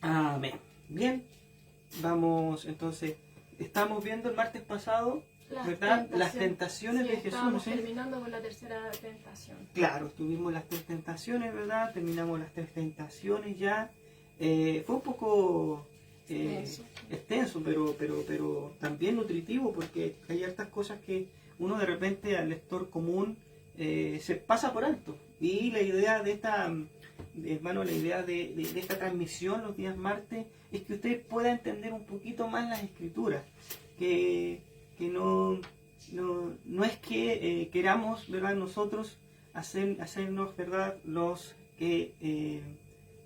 Amén. Bien, vamos entonces, estamos viendo el martes pasado, ¿verdad? Las tentaciones de Jesús. Estábamos terminando con la tercera tentación. Claro, estuvimos las tres tentaciones, ¿verdad? Terminamos las tres tentaciones ya. Fue un poco extenso, pero también nutritivo, porque hay hartas cosas que uno de repente al lector común se pasa por alto. Y la idea de esta, hermano, la idea de esta transmisión los días martes es que usted pueda entender un poquito más las escrituras, que no es que queramos, ¿verdad?, nosotros hacernos, ¿verdad?, los que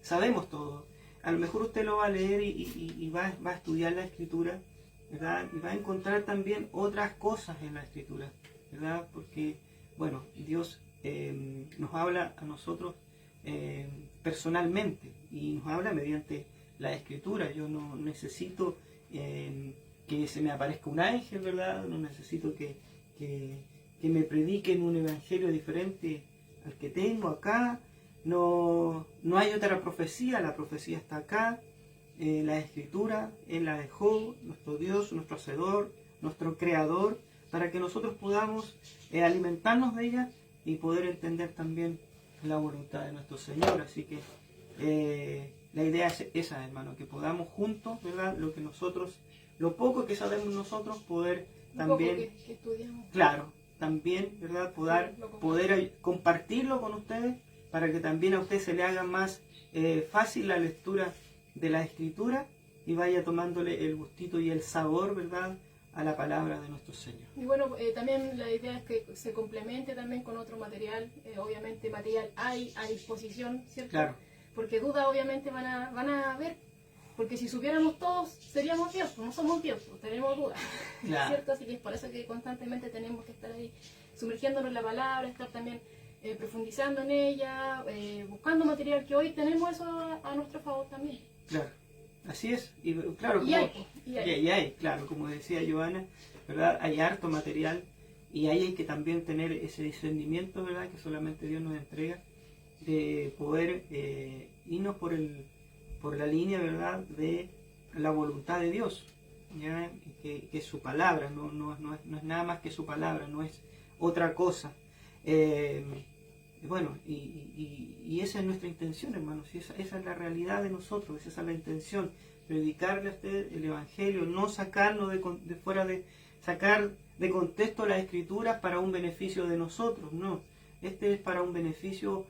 sabemos todo. A lo mejor usted lo va a leer y va a estudiar la escritura, ¿verdad?, y va a encontrar también otras cosas en la escritura, ¿verdad?, porque, bueno, Dios nos habla a nosotros personalmente y nos habla mediante la escritura. Yo no necesito que se me aparezca un ángel, ¿verdad? No necesito que me prediquen un evangelio diferente al que tengo acá. No hay otra profecía, la profecía está acá. La escritura, Él la dejó, nuestro Dios, nuestro Hacedor, nuestro Creador, para que nosotros podamos alimentarnos de ella y poder entender también la voluntad de nuestro Señor. Así que la idea es esa, hermano, que podamos juntos, ¿verdad?, lo poco que sabemos nosotros, poder también, que estudiamos. Claro, también, ¿verdad?, poder compartirlo con ustedes, para que también a usted se le haga más fácil la lectura de la Escritura y vaya tomándole el gustito y el sabor, ¿verdad?, a la palabra de nuestro Señor. Y bueno, también la idea es que se complemente también con otro material. Obviamente material hay a disposición, ¿cierto? Claro. Porque dudas obviamente van a haber. Porque si supiéramos todos, seríamos Dios, no somos Dios, pues tenemos dudas, Claro. ¿cierto? Así que es por eso que constantemente tenemos que estar ahí sumergiéndonos en la palabra, estar también profundizando en ella, buscando material, que hoy tenemos eso a nuestro favor también. Claro, así es. Y claro, Y hay, claro, como decía Joana, ¿verdad? Hay harto material y ahí hay que también tener ese discernimiento, ¿verdad?, que solamente Dios nos entrega, de poder irnos por la línea, ¿verdad?, de la voluntad de Dios, ¿ya? Que es su palabra, no es nada más que su palabra, no es otra cosa. Bueno, y esa es nuestra intención, hermanos, y esa es la realidad de nosotros, esa es la intención, predicarle a usted el Evangelio, no sacarnos sacar de contexto las Escrituras para un beneficio de nosotros, no, este es para un beneficio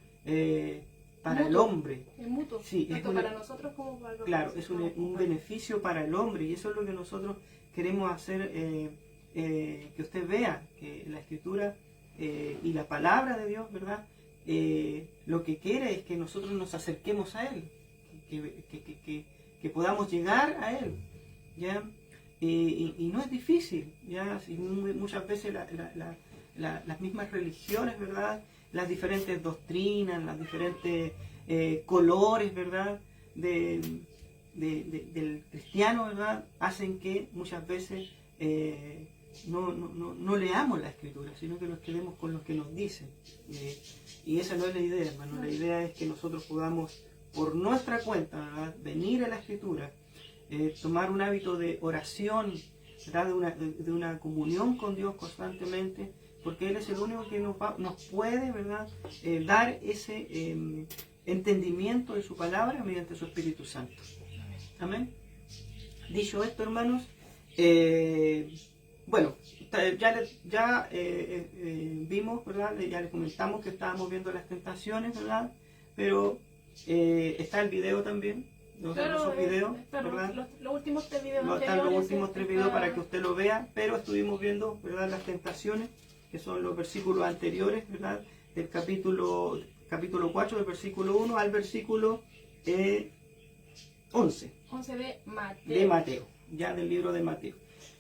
para mutuo, el hombre. Es mutuo, Sí, tanto para nosotros como para los Claro, es un beneficio para el hombre, y eso es lo que nosotros queremos hacer, que usted vea, que la Escritura y la palabra de Dios, ¿verdad?, lo que quiere es que nosotros nos acerquemos a Él, que podamos llegar a Él, ¿ya? Y no es difícil, ¿ya? Muchas veces las mismas religiones, ¿verdad?, las diferentes doctrinas, las diferentes colores, ¿verdad?, del cristiano, ¿verdad?, hacen que muchas veces no leamos la Escritura, sino que nos quedemos con lo que nos dicen. Y esa no es la idea, hermano. La idea es que nosotros podamos, por nuestra cuenta, ¿verdad?, venir a la Escritura, tomar un hábito de oración, ¿verdad?, de una comunión con Dios constantemente, porque Él es el único que nos puede, ¿verdad?, dar ese entendimiento de su palabra mediante su Espíritu Santo. Amén. Dicho esto, hermanos, bueno, ya vimos, ¿verdad?, ya les comentamos que estábamos viendo las tentaciones, ¿verdad?, pero está el video también, los videos, ¿verdad? Los últimos 3 videos. No están los últimos 3 videos para que usted lo vea, pero estuvimos viendo, ¿verdad?, las tentaciones, que son los versículos anteriores, ¿verdad?, del capítulo 4, del versículo 1 al versículo 11. 11 de Mateo. De Mateo, ya del libro de Mateo.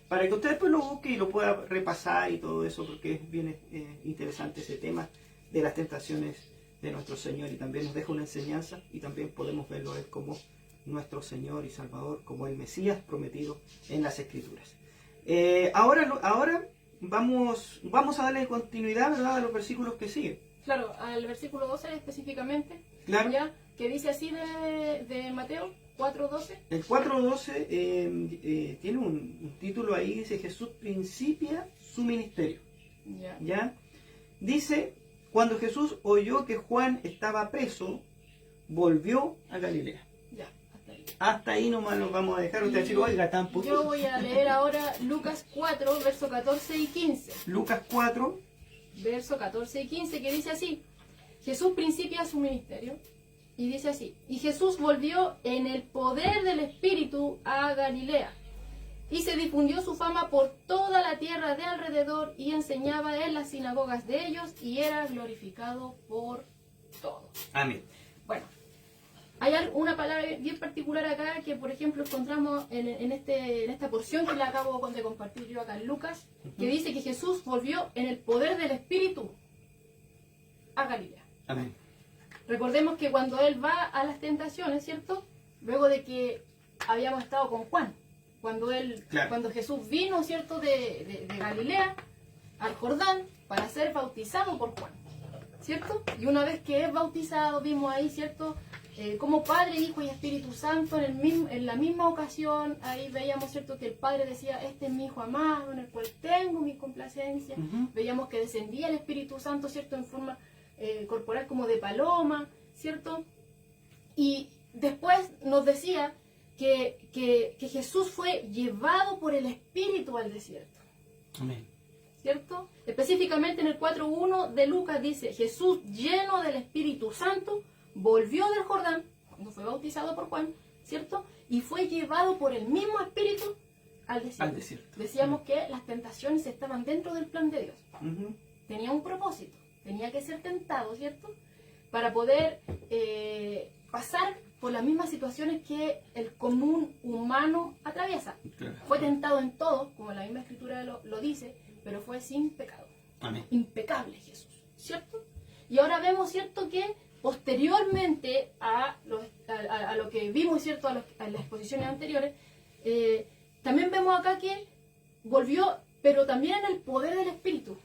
Para que usted después lo busque y lo pueda repasar y todo eso, porque es bien interesante ese tema de las tentaciones de nuestro Señor, y también nos deja una enseñanza, y también podemos verlo a Él como nuestro Señor y Salvador, como el Mesías prometido en las Escrituras. Ahora vamos a darle continuidad, ¿verdad?, a los versículos que siguen. Claro, al versículo 12 específicamente, Claro. ¿ya?, que dice así de Mateo: 4:12. El 4:12 tiene un título ahí, dice Jesús principia su ministerio. Ya. ¿Ya? Dice, cuando Jesús oyó que Juan estaba preso, volvió a Galilea. Ya, hasta ahí. Hasta ahí nomás lo vamos a dejar. Usted va a decir, oiga, tan poquito. Yo voy a leer ahora Lucas 4, verso 14 y 15. Lucas 4, Verso 14 y 15, que dice así: Jesús principia su ministerio, y dice así: y Jesús volvió en el poder del Espíritu a Galilea, y se difundió su fama por toda la tierra de alrededor, y enseñaba en las sinagogas de ellos, y era glorificado por todos. amén. Bueno, hay una palabra bien particular acá que, por ejemplo, encontramos en esta porción que le acabo de compartir yo acá en Lucas, que dice que Jesús volvió en el poder del Espíritu a Galilea. Amén. Recordemos que cuando él va a las tentaciones, ¿cierto? Luego de que habíamos estado con Juan, cuando Jesús vino, ¿cierto? De Galilea al Jordán para ser bautizado por Juan, ¿cierto? Y una vez que es bautizado, vimos ahí, ¿cierto? Como Padre, Hijo y Espíritu Santo en la misma ocasión. Ahí veíamos, ¿cierto?, que el Padre decía: este es mi Hijo amado, en el cual tengo mi complacencia. Veíamos que descendía el Espíritu Santo, ¿cierto?, en forma corporal como de paloma, ¿cierto? Y después nos decía que Jesús fue llevado por el Espíritu al desierto. Amén. ¿Cierto? Específicamente en el 4:1 de Lucas dice: Jesús, lleno del Espíritu Santo, volvió del Jordán, cuando fue bautizado por Juan, ¿cierto? Y fue llevado por el mismo Espíritu al desierto. Decíamos que las tentaciones estaban dentro del plan de Dios. Tenía un propósito, tenía que ser tentado, ¿cierto? Para poder pasar por las mismas situaciones que el común humano atraviesa. Claro. Fue tentado en todo, como la misma Escritura lo dice, pero fue sin pecado. Amén. Impecable Jesús, ¿cierto? Y ahora vemos, ¿cierto?, que posteriormente a lo que vimos, ¿cierto?, a las exposiciones anteriores, también vemos acá que volvió, pero también en el poder del Espíritu,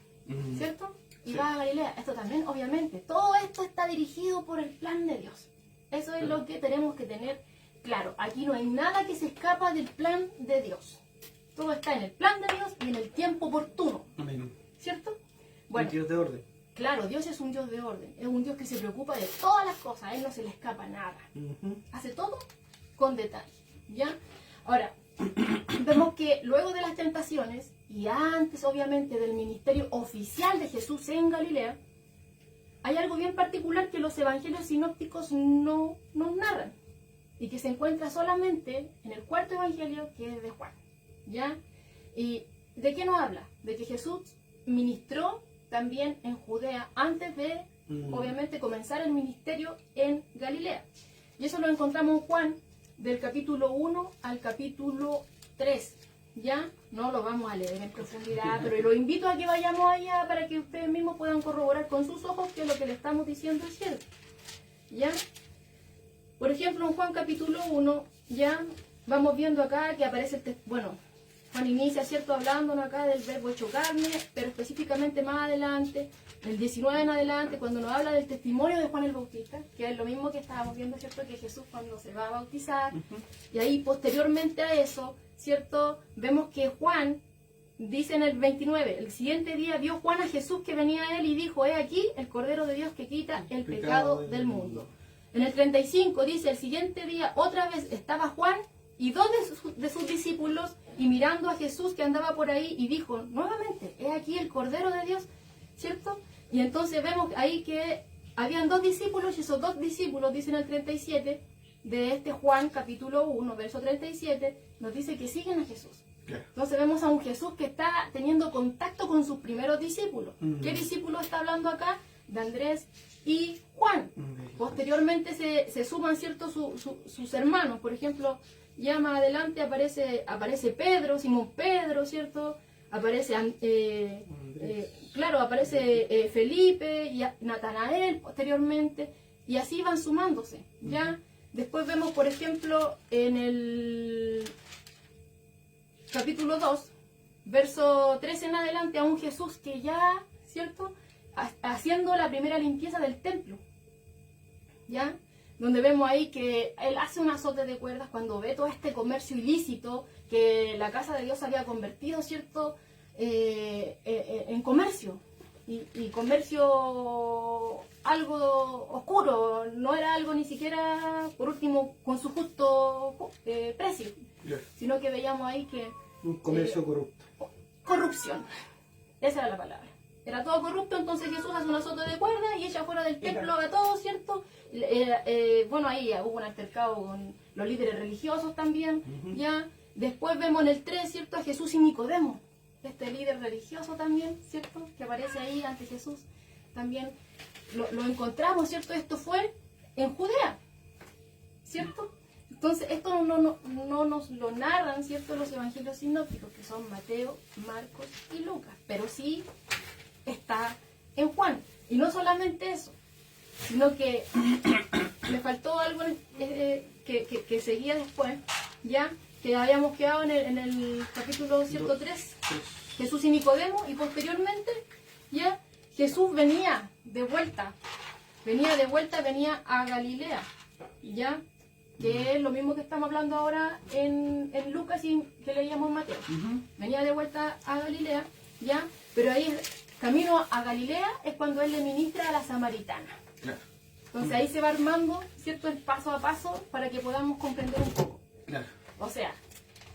¿cierto? Y va a Galilea. Esto también, obviamente, todo esto está dirigido por el plan de Dios. Eso es lo que tenemos que tener claro. Aquí no hay nada que se escapa del plan de Dios. Todo está en el plan de Dios y en el tiempo oportuno. Amén. ¿Cierto? Bueno, Dios de orden. Claro, Dios es un Dios de orden. Es un Dios que se preocupa de todas las cosas. A Él no se le escapa nada. Hace todo con detalle. ¿Ya? Ahora, vemos que luego de las tentaciones, y antes obviamente del ministerio oficial de Jesús en Galilea, hay algo bien particular que los evangelios sinópticos no nos narran, y que se encuentra solamente en el cuarto evangelio, que es de Juan. ¿Ya? ¿Y de qué nos habla? De que Jesús ministró también en Judea antes de, obviamente, comenzar el ministerio en Galilea. Y eso lo encontramos en Juan, del capítulo 1 al capítulo 3. ¿Ya? No lo vamos a leer en profundidad, pero los invito a que vayamos allá para que ustedes mismos puedan corroborar con sus ojos que lo que le estamos diciendo es cierto. ¿Ya? Por ejemplo, en Juan capítulo 1, ya vamos viendo acá que aparece Juan inicia, ¿cierto?, hablándonos acá del verbo hecho carne, pero específicamente más adelante, el 19 en adelante, cuando nos habla del testimonio de Juan el Bautista, que es lo mismo que estábamos viendo, ¿cierto?, que Jesús cuando se va a bautizar, y ahí posteriormente a eso, ¿cierto?, vemos que Juan dice en el 29, el siguiente día vio Juan a Jesús que venía a él y dijo: he aquí el Cordero de Dios que quita el pecado del mundo. En el 35 dice: el siguiente día otra vez estaba Juan y dos de sus discípulos, y mirando a Jesús que andaba por ahí, y dijo nuevamente: he aquí el Cordero de Dios, ¿cierto? Y entonces vemos ahí que habían dos discípulos, y esos dos discípulos, dicen el 37 de este Juan capítulo 1, verso 37, nos dice que siguen a Jesús. Entonces vemos a un Jesús que está teniendo contacto con sus primeros discípulos. ¿Qué discípulo está hablando acá? De Andrés y Juan. Posteriormente se suman, ¿cierto?, sus hermanos. Por ejemplo, ya más adelante aparece Pedro, Simón Pedro, ¿cierto? Aparece Felipe y Natanael posteriormente, y así van sumándose, ¿ya? Después vemos, por ejemplo, en el capítulo 2, verso 13 en adelante, a un Jesús que ya, ¿cierto?, haciendo la primera limpieza del templo, ¿ya? donde vemos ahí que él hace un azote de cuerdas cuando ve todo este comercio ilícito que la casa de Dios había convertido, ¿cierto?, en comercio. Y comercio algo oscuro, no era algo ni siquiera, por último, con su justo precio, sino que veíamos ahí que... Un comercio corrupto. Corrupción, esa era la palabra. Era todo corrupto, entonces Jesús hace un azote de cuerda y echa fuera del templo a todos, ¿cierto? Bueno, ahí hubo un altercado con los líderes religiosos también, ¿ya? Después vemos en el 3, ¿cierto?, a Jesús y Nicodemo, este líder religioso también, ¿cierto?, que aparece ahí ante Jesús. También lo encontramos, ¿cierto? Esto fue en Judea, ¿cierto? Entonces, esto no nos lo narran, ¿cierto?, los evangelios sinópticos, que son Mateo, Marcos y Lucas, pero sí está en Juan. Y no solamente eso, sino que me faltó algo que seguía después, ya que habíamos quedado en el capítulo 103, Jesús y Nicodemo, y posteriormente ya Jesús venía de vuelta venía a Galilea, ya, que es lo mismo que estamos hablando ahora en Lucas y que leíamos en Mateo. Venía de vuelta a Galilea, ya, pero ahí camino a Galilea es cuando él le ministra a la samaritana. Claro. Entonces ahí se va armando, ¿cierto?, el paso a paso para que podamos comprender un poco. Claro. O sea,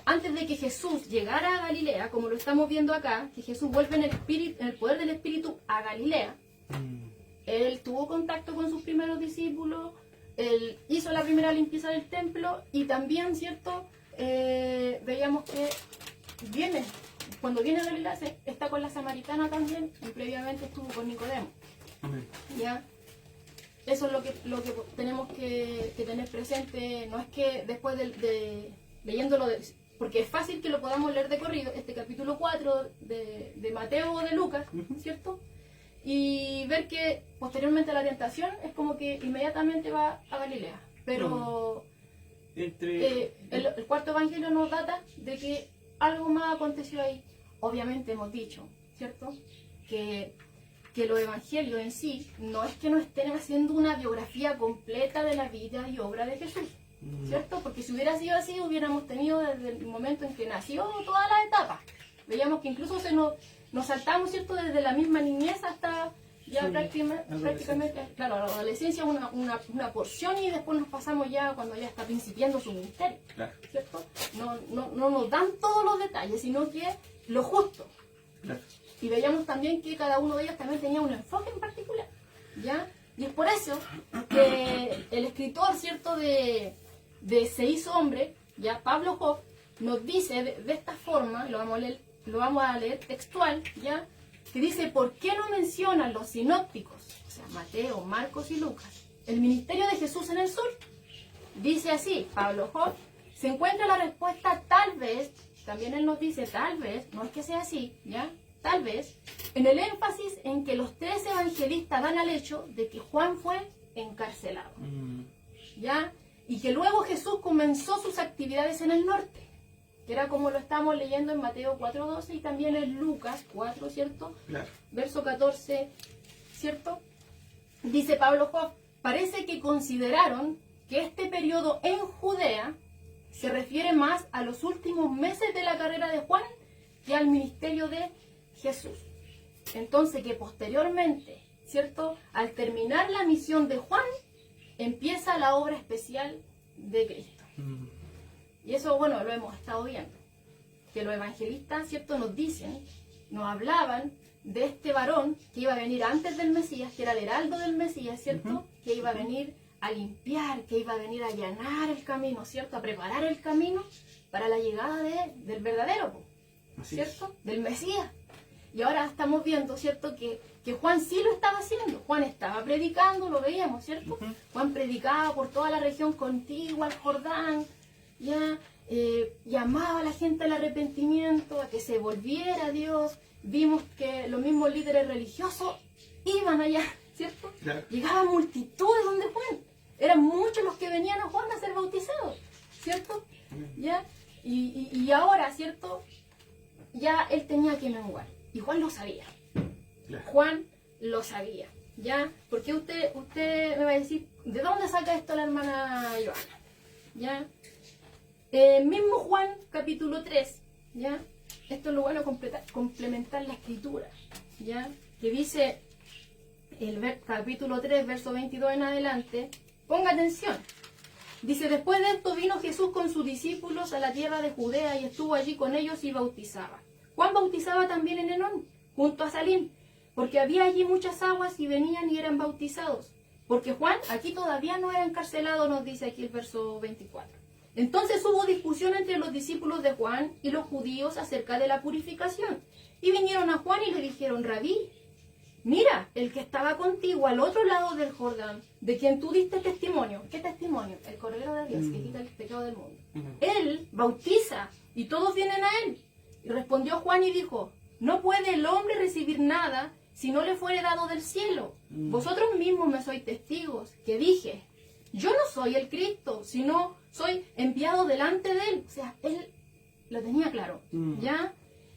antes de que Jesús llegara a Galilea, como lo estamos viendo acá, que Jesús vuelve en el poder del Espíritu a Galilea, él tuvo contacto con sus primeros discípulos, él hizo la primera limpieza del templo y también, ¿cierto?, veíamos que cuando viene a Galilea está con la samaritana también, y previamente estuvo con Nicodemo. ¿Ya? Eso es lo que tenemos que tener presente. No es que después de leyéndolo, porque es fácil que lo podamos leer de corrido, este capítulo 4 de Mateo o de Lucas, ¿cierto? Y ver que posteriormente a la tentación es como que inmediatamente va a Galilea. Pero el cuarto evangelio nos data de que algo más aconteció ahí. Obviamente hemos dicho, ¿cierto?, que los evangelios en sí no es que nos estén haciendo una biografía completa de la vida y obra de Jesús, ¿cierto? Porque si hubiera sido así, hubiéramos tenido desde el momento en que nació todas las etapas. Veíamos que incluso nos saltamos, ¿cierto?, desde la misma niñez hasta ya prácticamente, claro, la adolescencia una porción, y después nos pasamos ya cuando ya está principiando su ministerio, claro, ¿cierto? No nos dan todos los detalles, sino que lo justo. Claro. Y veíamos también que cada uno de ellos también tenía un enfoque en particular, ¿ya? Y es por eso que el escritor, ¿cierto?, de Se hizo hombre, ya, Pablo Hoff, nos dice de esta forma, lo vamos a leer textual, ¿ya?, que dice: ¿por qué no mencionan los sinópticos, o sea, Mateo, Marcos y Lucas, el ministerio de Jesús en el sur? Dice así, Pablo Hoff, se encuentra la respuesta tal vez, también él nos dice tal vez, no es que sea así, ¿ya?, tal vez, en el énfasis en que los 3 evangelistas dan al hecho de que Juan fue encarcelado, ¿ya?, y que luego Jesús comenzó sus actividades en el norte, que era como lo estamos leyendo en Mateo 4:12 y también en Lucas 4, ¿cierto? Claro. Verso 14, ¿cierto? Dice Pablo Hoff, parece que consideraron que este periodo en Judea se refiere más a los últimos meses de la carrera de Juan que al ministerio de Jesús. Entonces que posteriormente, ¿cierto?, al terminar la misión de Juan, empieza la obra especial de Cristo. Y eso, bueno, lo hemos estado viendo. Que los evangelistas, ¿cierto?, nos hablaban de este varón que iba a venir antes del Mesías, que era el heraldo del Mesías, ¿cierto?, que iba a venir a limpiar, que iba a venir a allanar el camino, ¿cierto?, a preparar el camino para la llegada del verdadero, ¿cierto?, del Mesías. Y ahora estamos viendo, ¿cierto?, que Juan sí lo estaba haciendo. Juan estaba predicando, lo veíamos, ¿cierto? Juan predicaba por toda la región contigua al Jordán, ya llamaba a la gente al arrepentimiento, a que se volviera a Dios. Vimos que los mismos líderes religiosos iban allá, ¿cierto? Claro. Llegaban multitudes donde Juan. Eran muchos los que venían a Juan a ser bautizados, ¿cierto? ¿Ya? Y ahora, ¿cierto?, ya él tenía que menguar. Y Juan lo sabía. Claro. Juan lo sabía. ¿ya? Porque usted me va a decir, ¿de dónde saca esto la hermana Joana? ¿Ya? Mismo Juan, capítulo 3, ¿ya? Esto es lo bueno, complementar la escritura, ¿ya? Que dice, capítulo 3, verso 22 en adelante, ponga atención. Dice, después de esto vino Jesús con sus discípulos a la tierra de Judea y estuvo allí con ellos y bautizaba. Juan bautizaba también en Enón, junto a Salim, porque había allí muchas aguas y venían y eran bautizados. Porque Juan aquí todavía no era encarcelado, nos dice aquí el verso 24. Entonces hubo discusión entre los discípulos de Juan y los judíos acerca de la purificación. Y vinieron a Juan y le dijeron, Rabí, mira, el que estaba contigo al otro lado del Jordán, de quien tú diste testimonio. ¿Qué testimonio? El Cordero de Dios, que quita el pecado del mundo. Él bautiza y todos vienen a él. Y respondió Juan y dijo, no puede el hombre recibir nada si no le fuere dado del cielo. Vosotros mismos me sois testigos, que dije, yo no soy el Cristo, sino soy enviado delante de él. O sea, él lo tenía claro, ¿ya?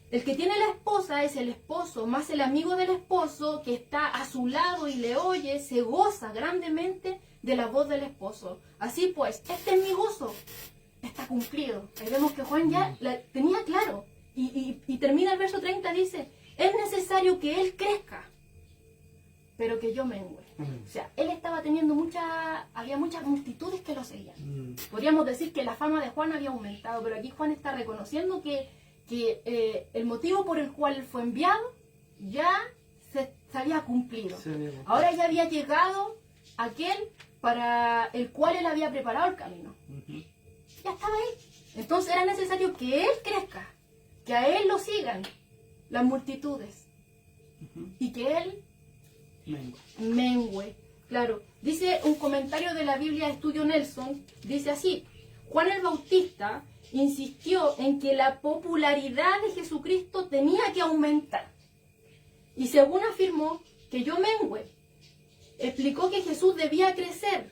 El que tiene la esposa es el esposo, más el amigo del esposo que está a su lado y le oye, se goza grandemente de la voz del esposo. Así pues, este es mi gozo, está cumplido. Ahí vemos que Juan ya la tenía claro. Y termina el verso 30, dice, es necesario que él crezca, pero que yo mengue. O sea, él estaba teniendo había muchas multitudes que lo seguían. Podríamos decir que la fama de Juan había aumentado, pero aquí Juan está reconociendo que el motivo por el cual él fue enviado ya se había cumplido. Ahora ya había llegado aquel para el cual él había preparado el camino. Ya estaba ahí. Entonces era necesario que él crezca, que a él lo sigan las multitudes y que él mengue. Claro, dice un comentario de la Biblia Estudio Nelson, dice así, Juan el Bautista insistió en que la popularidad de Jesucristo tenía que aumentar. Y según afirmó que yo mengue, explicó que Jesús debía crecer,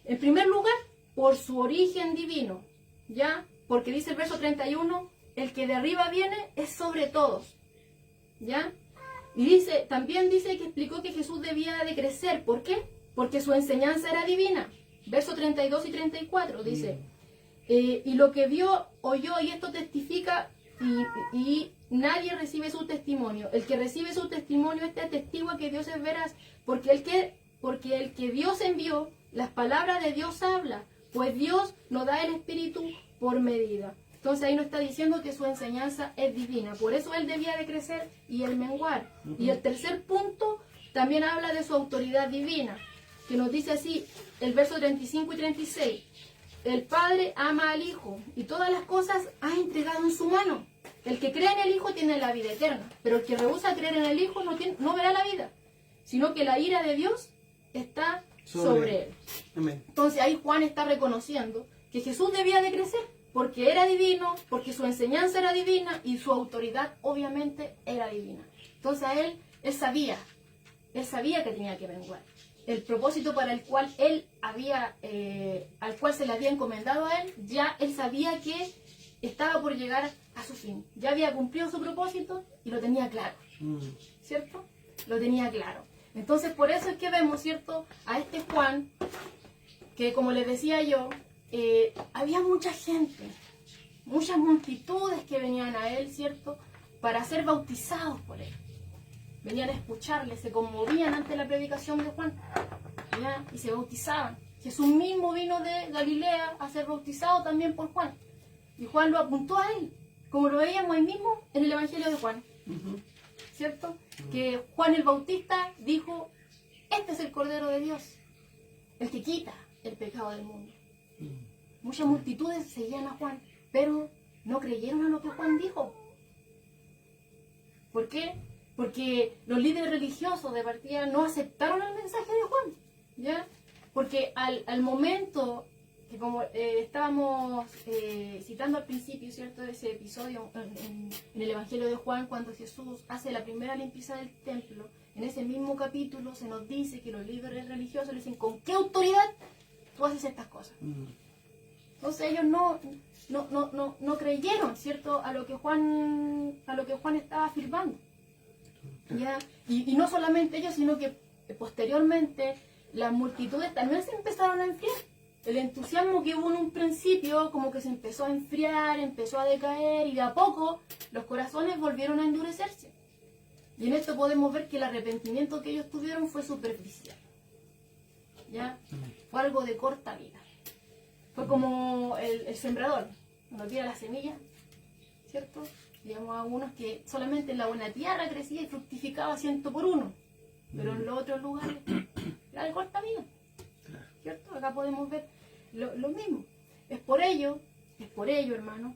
en primer lugar, por su origen divino, ¿ya? Porque dice el verso 31, el que de arriba viene es sobre todos, ¿ya? Y también dice que explicó que Jesús debía de crecer, ¿por qué? Porque su enseñanza era divina. Verso 32 y 34 dice, y lo que vio, oyó, y esto testifica, y nadie recibe su testimonio. El que recibe su testimonio atestigua que Dios es veraz, porque el que Dios envió, las palabras de Dios habla, pues Dios nos da el Espíritu por medida. Entonces ahí nos está diciendo que su enseñanza es divina. Por eso él debía de crecer y él menguar. Y el tercer punto también habla de su autoridad divina, que nos dice así, el verso 35 y 36. El Padre ama al Hijo y todas las cosas ha entregado en su mano. El que cree en el Hijo tiene la vida eterna, pero el que rehúsa creer en el Hijo no verá la vida, sino que la ira de Dios está sobre él. Amén. Entonces ahí Juan está reconociendo que Jesús debía de crecer, porque era divino, porque su enseñanza era divina y su autoridad obviamente era divina. Entonces a él sabía que tenía que menguar. El propósito para el cual al cual se le había encomendado a él, ya él sabía que estaba por llegar a su fin. Ya había cumplido su propósito y lo tenía claro, ¿cierto? Lo tenía claro. Entonces por eso es que vemos, ¿cierto?, a este Juan, que como les decía yo, había mucha gente, muchas multitudes que venían a él, ¿cierto?, para ser bautizados por él. Venían a escucharle, se conmovían ante la predicación de Juan, ¿ya? Y se bautizaban. Jesús mismo vino de Galilea a ser bautizado también por Juan. Y Juan lo apuntó a él, como lo veíamos ahí mismo en el Evangelio de Juan. ¿Cierto? Que Juan el Bautista dijo, este es el Cordero de Dios, el que quita el pecado del mundo. Muchas multitudes seguían a Juan, pero no creyeron a lo que Juan dijo. ¿Por qué? Porque los líderes religiosos de partida no aceptaron el mensaje de Juan, ¿ya? Porque al momento que, como estábamos citando al principio, ¿cierto?, de ese episodio en el Evangelio de Juan, cuando Jesús hace la primera limpieza del templo, en ese mismo capítulo se nos dice que los líderes religiosos le dicen, ¿con qué autoridad tú haces estas cosas? Entonces ellos no creyeron, ¿cierto?, a lo que Juan estaba afirmando, ¿ya? Y no solamente ellos, sino que posteriormente las multitudes también se empezaron a enfriar. El entusiasmo que hubo en un principio como que se empezó a enfriar, empezó a decaer y de a poco los corazones volvieron a endurecerse. Y en esto podemos ver que el arrepentimiento que ellos tuvieron fue superficial. ¿Ya? Fue algo de corta vida. Fue como el sembrador, cuando tira la semilla, ¿cierto? Digamos a algunos que solamente en la buena tierra crecía y fructificaba 100 por 1, pero en los otros lugares era de corta vida, ¿cierto? Acá podemos ver lo mismo. Es por ello, hermano,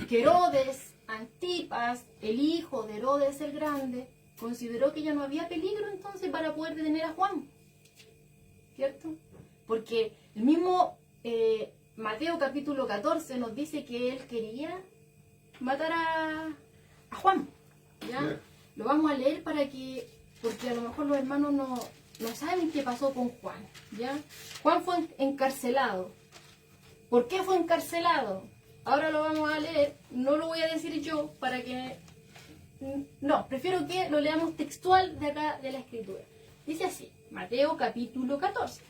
que Herodes Antipas, el hijo de Herodes el Grande, consideró que ya no había peligro entonces para poder detener a Juan, ¿cierto? Porque el mismo Mateo capítulo 14 nos dice que él quería matar a Juan, ¿ya? Yeah. Lo vamos a leer porque a lo mejor los hermanos no saben qué pasó con Juan, ¿ya? Juan fue encarcelado. ¿Por qué fue encarcelado? Ahora lo vamos a leer, no lo voy a decir yo para que... No, prefiero que lo leamos textual de acá de la escritura. Dice así, Mateo capítulo 14,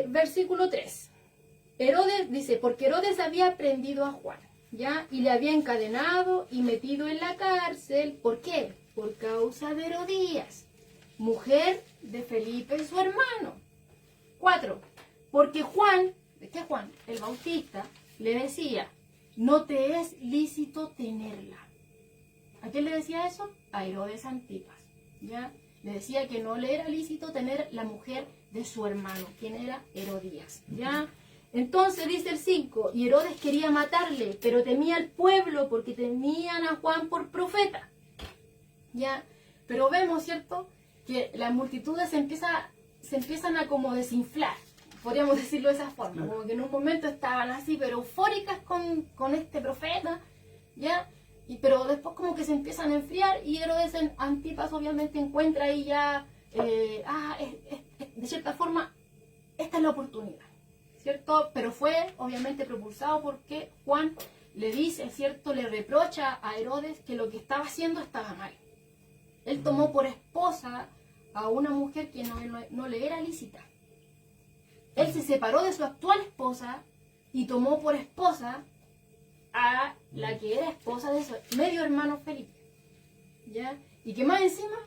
versículo 3. Herodes dice, porque Herodes había prendido a Juan, ¿ya? Y le había encadenado y metido en la cárcel. ¿Por qué? Por causa de Herodías, mujer de Felipe su hermano. 4. Porque Juan, ¿de qué Juan? El Bautista, le decía, no te es lícito tenerla. ¿A quién le decía eso? A Herodes Antipas, ¿ya? Le decía que no le era lícito tener la mujer de su hermano, quien era Herodías, ¿ya? Entonces dice el 5, y Herodes quería matarle, pero temía al pueblo porque temían a Juan por profeta, ¿ya? Pero vemos, ¿cierto?, que las multitudes se empiezan a como desinflar, podríamos decirlo de esa forma, como que en un momento estaban así, pero eufóricas con este profeta, ¿ya? Pero después como que se empiezan a enfriar y Herodes Antipas obviamente encuentra ahí ya, de cierta forma, esta es la oportunidad, ¿cierto? Pero fue obviamente propulsado porque Juan le dice, ¿cierto? Le reprocha a Herodes que lo que estaba haciendo estaba mal. Él tomó por esposa a una mujer que no le era lícita. Él se separó de su actual esposa y tomó por esposa a la que era esposa de su medio hermano Felipe, ¿ya? Y que más encima,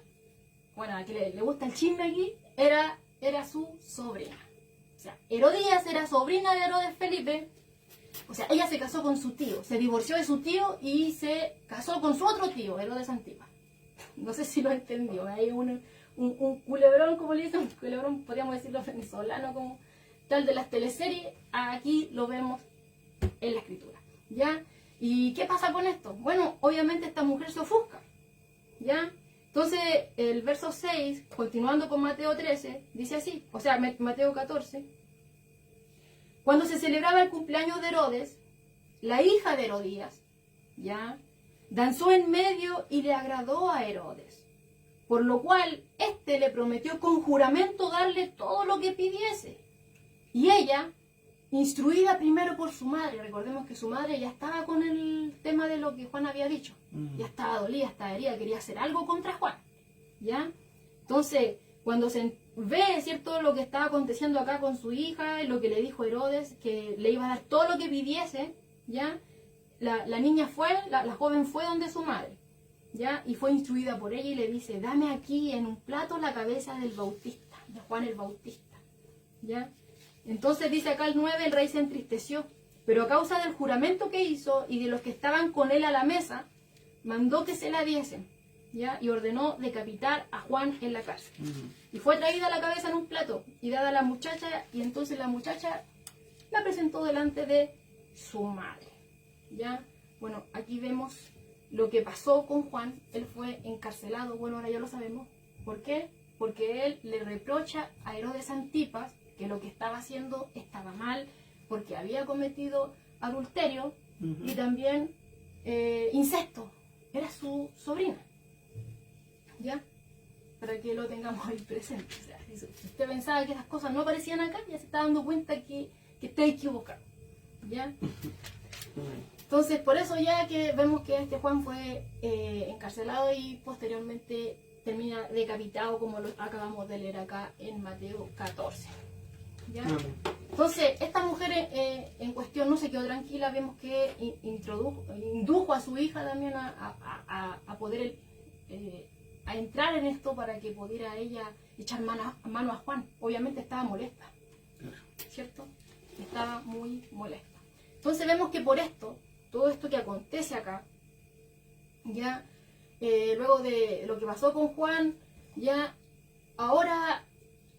bueno, a que le gusta el chisme aquí, era su sobrina. O sea, Herodías era sobrina de Herodes Felipe. O sea, ella se casó con su tío, se divorció de su tío y se casó con su otro tío, Herodes Antipas. No sé si lo entendió. Hay un culebrón, como le dicen, un culebrón, podríamos decirlo venezolano, como tal de las teleseries. Aquí lo vemos en la escritura, ¿ya? ¿Y qué pasa con esto? Bueno, obviamente esta mujer se ofusca, ¿ya? Entonces, el verso 6, continuando con Mateo 13, dice así, o sea, Mateo 14. Cuando se celebraba el cumpleaños de Herodes, la hija de Herodías, ¿ya?, danzó en medio y le agradó a Herodes, por lo cual éste le prometió con juramento darle todo lo que pidiese. Y ella, instruida primero por su madre, recordemos que su madre ya estaba con el tema de lo que Juan había dicho, ya estaba dolida, estaba herida, quería hacer algo contra Juan, ¿ya? Entonces, cuando se ve, ¿cierto?, lo que estaba aconteciendo acá con su hija, lo que le dijo Herodes, que le iba a dar todo lo que pidiese, ¿ya? La niña fue, la joven fue donde su madre, ¿ya? Y fue instruida por ella y le dice, dame aquí en un plato la cabeza del Bautista, de Juan el Bautista, ¿ya? Entonces dice acá el 9, el rey se entristeció, pero a causa del juramento que hizo y de los que estaban con él a la mesa, mandó que se la diesen, ¿ya? Y ordenó decapitar a Juan en la cárcel. Y fue traída la cabeza en un plato y dada a la muchacha, y entonces la muchacha la presentó delante de su madre, ¿ya? Bueno, aquí vemos lo que pasó con Juan. Él fue encarcelado, bueno, ahora ya lo sabemos. ¿Por qué? Porque él le reprocha a Herodes Antipas que lo que estaba haciendo estaba mal, porque había cometido adulterio y también incesto. Era su sobrina, ¿ya? Para que lo tengamos ahí presente. O sea, si usted pensaba que esas cosas no aparecían acá, ya se está dando cuenta que está equivocado, ¿ya? Entonces, por eso ya que vemos que este Juan fue encarcelado y posteriormente termina decapitado, como lo acabamos de leer acá en Mateo 14. ¿Ya? Entonces, esta mujer en cuestión no se quedó tranquila, vemos que indujo a su hija también a poder a entrar en esto para que pudiera ella echar mano a Juan. Obviamente estaba molesta, ¿cierto? Estaba muy molesta. Entonces vemos que por esto, todo esto que acontece acá, ya luego de lo que pasó con Juan, ya ahora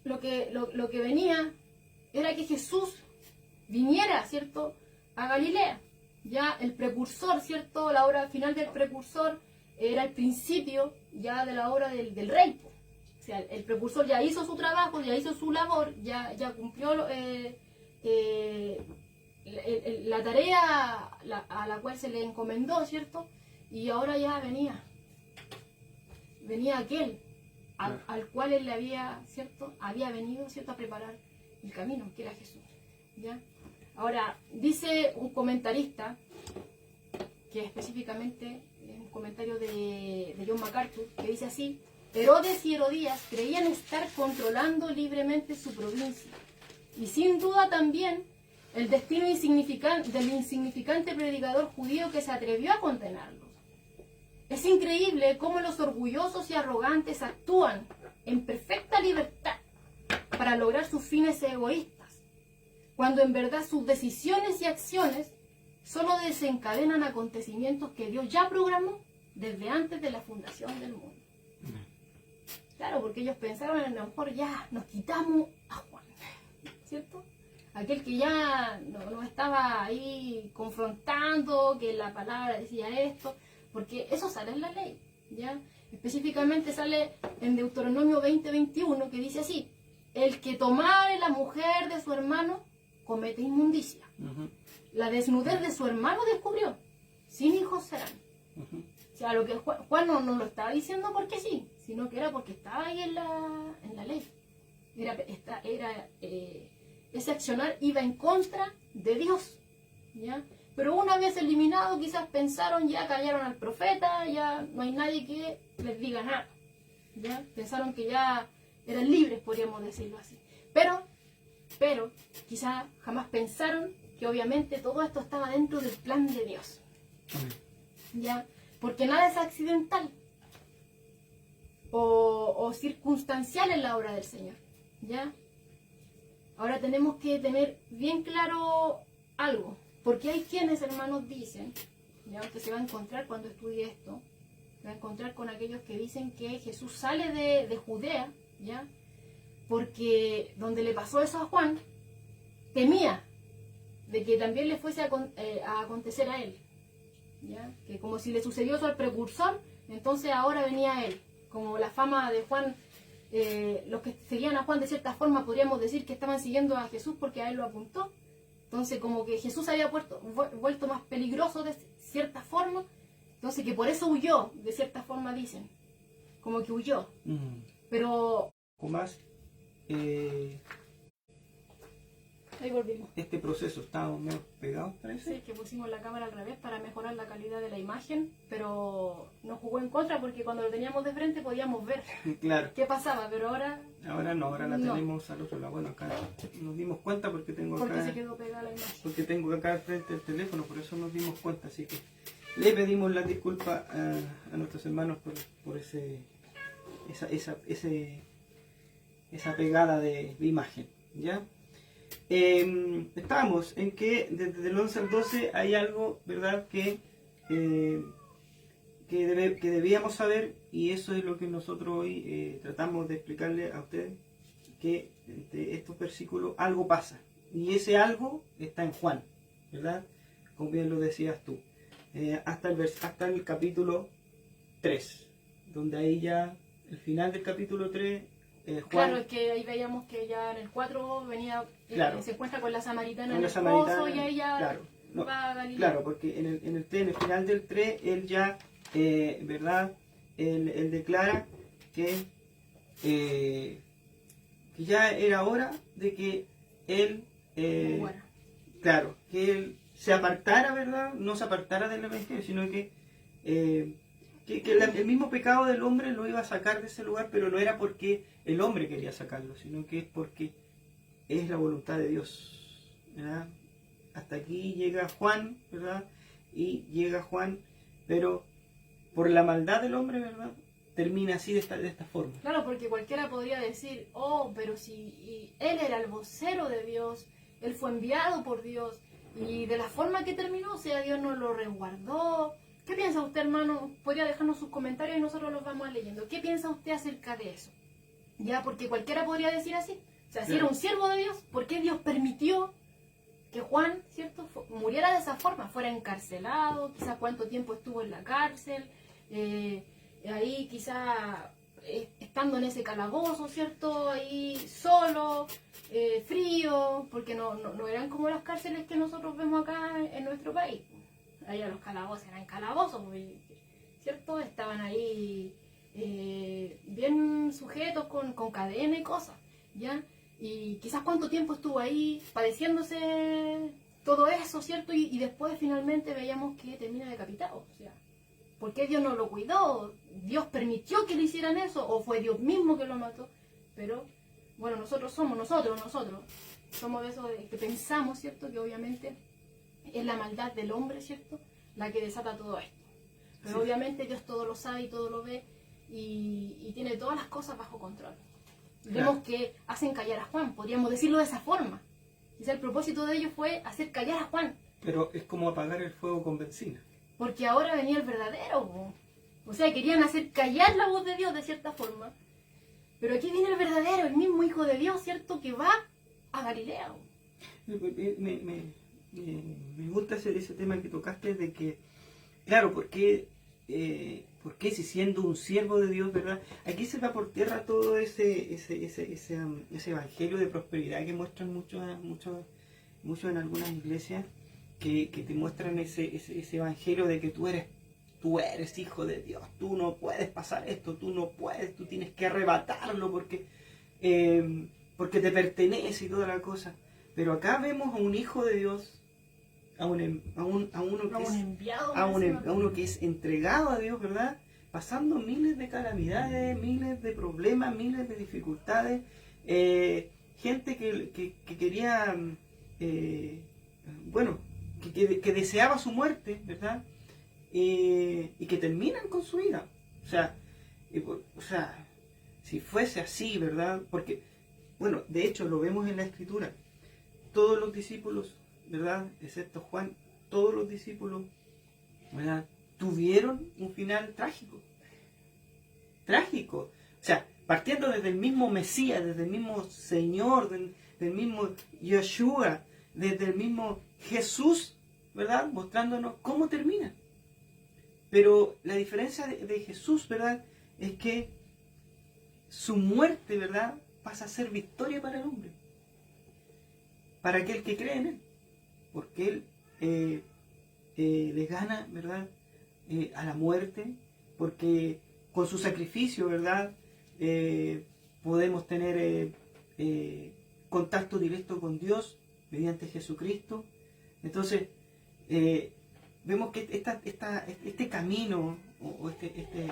lo que venía era que Jesús viniera, ¿cierto?, a Galilea. Ya el precursor, ¿cierto?, la hora final del precursor era el principio ya de la obra del rey. O sea, el precursor ya hizo su trabajo, ya hizo su labor, ya cumplió la tarea a la cual se le encomendó, ¿cierto? Y ahora ya venía aquel al cual él le había, ¿cierto?, había venido, ¿cierto?, a preparar el camino, que era Jesús, ¿ya? Ahora, dice un comentarista, que específicamente es un comentario de John MacArthur, que dice así: Herodes y Herodías creían estar controlando libremente su provincia, y sin duda también el destino del insignificante predicador judío que se atrevió a condenarlos. Es increíble cómo los orgullosos y arrogantes actúan en perfecta libertad para lograr sus fines egoístas, cuando en verdad sus decisiones y acciones solo desencadenan acontecimientos que Dios ya programó desde antes de la fundación del mundo. Claro, porque ellos pensaron, a lo mejor ya nos quitamos a Juan, ¿cierto? Aquel que ya no estaba ahí confrontando, que la palabra decía esto, porque eso sale en la ley, ¿ya? Específicamente sale en Deuteronomio 20:21, que dice así: el que tomare la mujer de su hermano comete inmundicia. La desnudez de su hermano descubrió, sin hijos serán. O sea, lo que Juan no lo estaba diciendo porque sí, sino que era porque estaba ahí en la ley. Ese accionar iba en contra de Dios, ¿ya? Pero una vez eliminado, quizás pensaron, ya callaron al profeta, ya no hay nadie que les diga nada, ¿ya? Pensaron que ya eran libres, podríamos decirlo así. Pero quizás jamás pensaron que obviamente todo esto estaba dentro del plan de Dios, ¿ya? Porque nada es accidental o circunstancial en la obra del Señor, ¿ya? Ahora tenemos que tener bien claro algo, porque hay quienes, hermanos, dicen, ya usted se va a encontrar cuando estudie esto, se va a encontrar con aquellos que dicen que Jesús sale de Judea, ¿ya? Porque donde le pasó eso a Juan, temía de que también le fuese a acontecer a él, ¿ya? Que como si le sucedió eso al precursor, entonces ahora venía a él. Como la fama de Juan, los que seguían a Juan de cierta forma podríamos decir que estaban siguiendo a Jesús porque a él lo apuntó. Entonces como que Jesús había vuelto más peligroso de cierta forma, entonces que por eso huyó, de cierta forma dicen, como que huyó. Pero... Más, ahí volvimos. este proceso está medio pegado, parece. Sí, que pusimos la cámara al revés para mejorar la calidad de la imagen, pero nos jugó en contra porque cuando lo teníamos de frente podíamos ver claro qué pasaba, pero ahora... Ahora no, ahora la tenemos al otro lado. Bueno, acá nos dimos cuenta porque tengo acá... Porque se quedó pegada la imagen. Porque tengo acá al frente el teléfono, por eso nos dimos cuenta, así que le pedimos la disculpa a nuestros hermanos por esa pegada de imagen, ¿ya? Estábamos en que desde el 11 al 12 hay algo, ¿verdad?, que debíamos saber, y eso es lo que nosotros hoy tratamos de explicarle a ustedes, que de estos versículos algo pasa, y ese algo está en Juan, ¿verdad?, como bien lo decías tú, hasta el capítulo 3, donde ahí ya, el final del capítulo 3, Juan, claro, es que ahí veíamos que ya en el 4 venía, claro, se encuentra con la samaritana con en la el samaritana, pozo, y ahí ya claro, va a Galilea. Claro, porque en el final del 3, él ya, ¿verdad? Él declara que ya era hora de que él, claro, que él se apartara, ¿verdad? No se apartara del Evangelio, sino que el mismo pecado del hombre lo iba a sacar de ese lugar, pero no era porque el hombre quería sacarlo, sino que es porque es la voluntad de Dios, ¿verdad? Hasta aquí llega Juan, ¿verdad? Y llega Juan, pero por la maldad del hombre, ¿verdad? Termina así de esta forma. Claro, porque cualquiera podría decir, oh, pero si él era el vocero de Dios, él fue enviado por Dios, y de la forma que terminó, o sea, Dios no lo resguardó. ¿Qué piensa usted, hermano? Podría dejarnos sus comentarios y nosotros los vamos leyendo. ¿Qué piensa usted acerca de eso? Ya, porque cualquiera podría decir así. O sea, si era un siervo de Dios, ¿por qué Dios permitió que Juan, ¿cierto?, muriera de esa forma? Fuera encarcelado, quizá cuánto tiempo estuvo en la cárcel, ahí quizá estando en ese calabozo, ¿cierto?, ahí solo, frío, porque no eran como las cárceles que nosotros vemos acá en nuestro país. Allá los calabozos eran calabozos, ¿cierto? Estaban ahí bien sujetos con cadena y cosas, ¿ya? Y quizás cuánto tiempo estuvo ahí padeciéndose todo eso, ¿cierto? Y después finalmente veíamos que termina decapitado, o sea, ¿por qué Dios no lo cuidó? ¿Dios permitió que le hicieran eso? ¿O fue Dios mismo que lo mató? Pero, bueno, nosotros somos de esos que pensamos, ¿cierto? Que obviamente es la maldad del hombre, ¿cierto?, la que desata todo esto. Pero sí, obviamente Dios todo lo sabe y todo lo ve y tiene todas las cosas bajo control. Claro. Vemos que hacen callar a Juan, podríamos decirlo de esa forma. Quizá el propósito de ellos fue hacer callar a Juan. Pero es como apagar el fuego con benzina. Porque ahora venía el verdadero. O sea, querían hacer callar la voz de Dios de cierta forma. Pero aquí viene el verdadero, el mismo Hijo de Dios, ¿cierto?, que va a Galilea. Me gusta ese tema que tocaste de que, claro, ¿por qué si siendo un siervo de Dios, ¿verdad? Aquí se va por tierra todo ese evangelio de prosperidad que muestran muchos en algunas iglesias, que te muestran ese evangelio de que tú eres hijo de Dios, tú no puedes pasar esto, tú tienes que arrebatarlo porque te pertenece y toda la cosa. Pero acá vemos a un hijo de Dios, a uno que es entregado a Dios, ¿verdad? Pasando miles de calamidades, miles de problemas, miles de dificultades, gente que quería, que deseaba su muerte, ¿verdad? Y que terminan con su vida. O sea, si fuese así, ¿verdad? Porque, bueno, de hecho lo vemos en la Escritura. Todos los discípulos, ¿verdad?, excepto Juan, todos los discípulos, ¿verdad?, tuvieron un final trágico. O sea, partiendo desde el mismo Mesías, desde el mismo Señor, del mismo Yeshua, desde el mismo Jesús, ¿verdad?, mostrándonos cómo termina. Pero la diferencia de Jesús, ¿verdad?, es que su muerte, ¿verdad?, pasa a ser victoria para el hombre, para aquel que cree en él, porque él le gana, ¿verdad?, a la muerte, porque con su sacrificio, ¿verdad?, podemos tener contacto directo con Dios mediante Jesucristo. Entonces, vemos que este camino, o este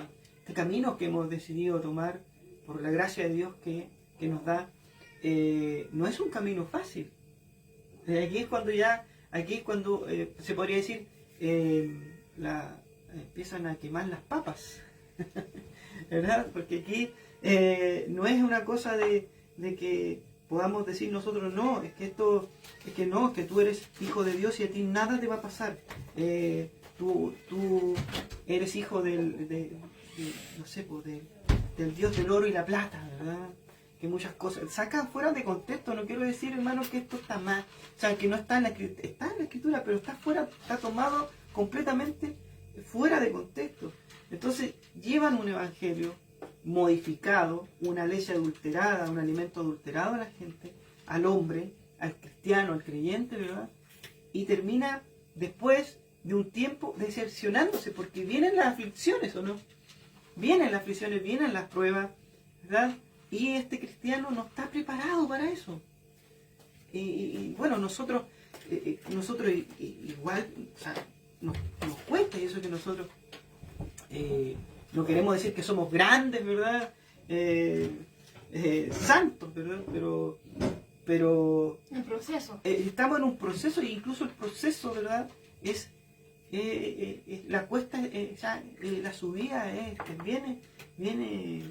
camino que hemos decidido tomar por la gracia de Dios que nos da, no es un camino fácil. Aquí es cuando se podría decir, empiezan a quemar las papas, ¿verdad? Porque aquí no es una cosa de que podamos decir nosotros, no, es que tú eres hijo de Dios y a ti nada te va a pasar. Tú eres hijo del Dios del oro y la plata, ¿verdad? Que muchas cosas sacan fuera de contexto. No quiero decir, hermano, que esto está mal, o sea, que no está en la escritura, está en la escritura, pero está tomado completamente fuera de contexto. Entonces llevan un evangelio modificado, una leche adulterada, un alimento adulterado a la gente, al hombre, al cristiano, al creyente, ¿verdad? Y termina después de un tiempo decepcionándose, porque vienen las aflicciones, ¿o no? Vienen las aflicciones, vienen las pruebas, ¿verdad? Y este cristiano no está preparado para eso. Y bueno, nosotros igual, o sea, nos cuesta, y eso que nosotros no queremos decir que somos grandes, ¿verdad? Santos, ¿verdad? Pero en proceso. Estamos en un proceso, e incluso el proceso, ¿verdad? Es la cuesta, la subida viene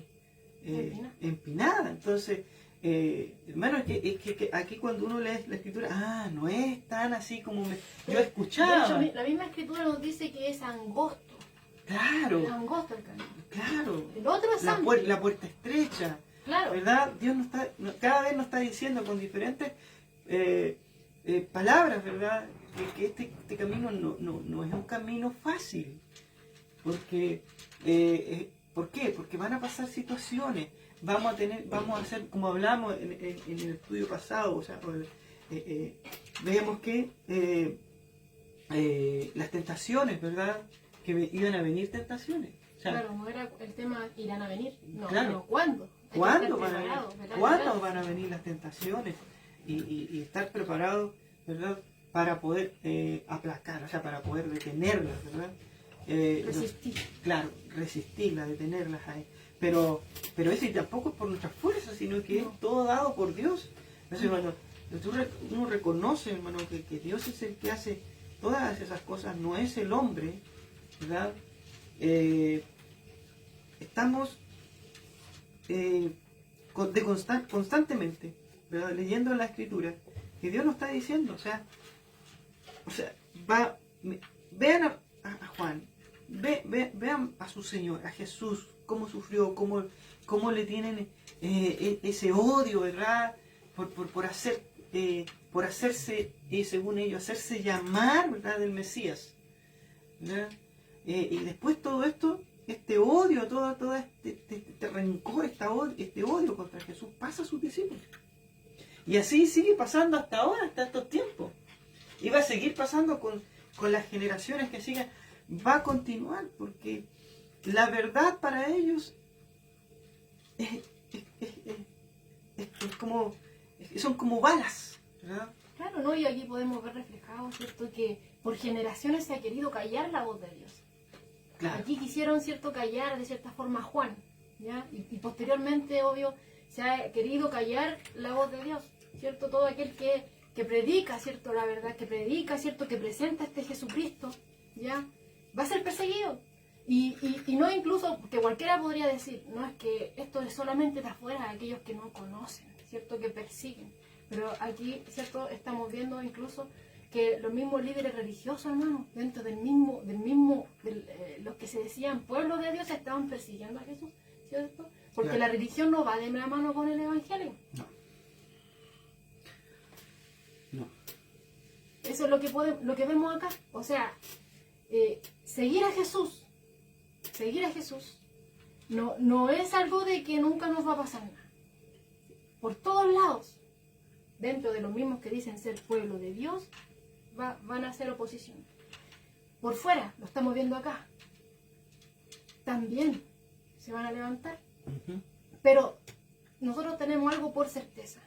empinada. Entonces, hermano, que aquí cuando uno lee la escritura, no es tan así como yo escuchaba. De hecho, la misma escritura nos dice que es angosto. Claro. Es angosto el camino. Claro. El otro es amplio. La puerta estrecha. Claro. ¿Verdad? Dios cada vez nos está diciendo con diferentes palabras, ¿verdad? Que este camino no es un camino fácil. Porque, ¿por qué? Porque van a pasar situaciones. Vamos a hacer, como hablamos en el estudio pasado, o sea, veíamos que las tentaciones, ¿verdad? Que iban a venir tentaciones. O sea, claro, no era el tema irán a venir. No, claro. no, ¿cuándo? ¿Cuándo van a venir las tentaciones? Y estar preparados, ¿verdad? Para poder aplacar, o sea, para poder detenerlas, ¿verdad? Resistir. Claro, resistirlas, detenerlas ahí. Pero eso tampoco es por nuestras fuerzas, sino que es todo dado por Dios. Entonces, hermano, uno reconoce, hermano, que Dios es el que hace todas esas cosas, no es el hombre, ¿verdad? Estamos constantemente, ¿verdad? Leyendo la escritura, que Dios nos está diciendo, o sea, vean a Juan, vean a su Señor, a Jesús, cómo sufrió, cómo le tienen ese odio, ¿verdad? Por hacerse, según ellos, hacerse llamar, ¿verdad? Del Mesías, ¿verdad? Y después todo esto, este odio, todo este rencor, este odio contra Jesús pasa a sus discípulos. Y así sigue pasando hasta ahora, hasta estos tiempos. Y va a seguir pasando con las generaciones que sigan. Va a continuar, porque la verdad para ellos son como balas, ¿verdad? Claro, ¿no? Y aquí podemos ver reflejado, ¿cierto? Que por generaciones se ha querido callar la voz de Dios. Claro. Aquí quisieron, ¿cierto?, callar de cierta forma a Juan, ¿ya? Y posteriormente, obvio, se ha querido callar la voz de Dios, ¿cierto? Todo aquel que predica, ¿cierto?, la verdad, que predica, ¿cierto?, que presenta este Jesucristo, ¿ya? Va a ser perseguido. Y no incluso, que cualquiera podría decir, no es que esto es solamente de afuera, de aquellos que no conocen, ¿cierto?, que persiguen. Pero aquí, ¿cierto?, estamos viendo incluso que los mismos líderes religiosos, hermanos, dentro los que se decían pueblos de Dios, estaban persiguiendo a Jesús, ¿cierto? Porque claro, la religión no va de la mano con el evangelio. No. Eso es lo que vemos acá. O sea, seguir a Jesús no es algo de que nunca nos va a pasar nada. Por todos lados, dentro de los mismos que dicen ser pueblo de Dios, van a hacer oposición. Por fuera, lo estamos viendo acá, también se van a levantar. Uh-huh. Pero nosotros tenemos algo por certeza,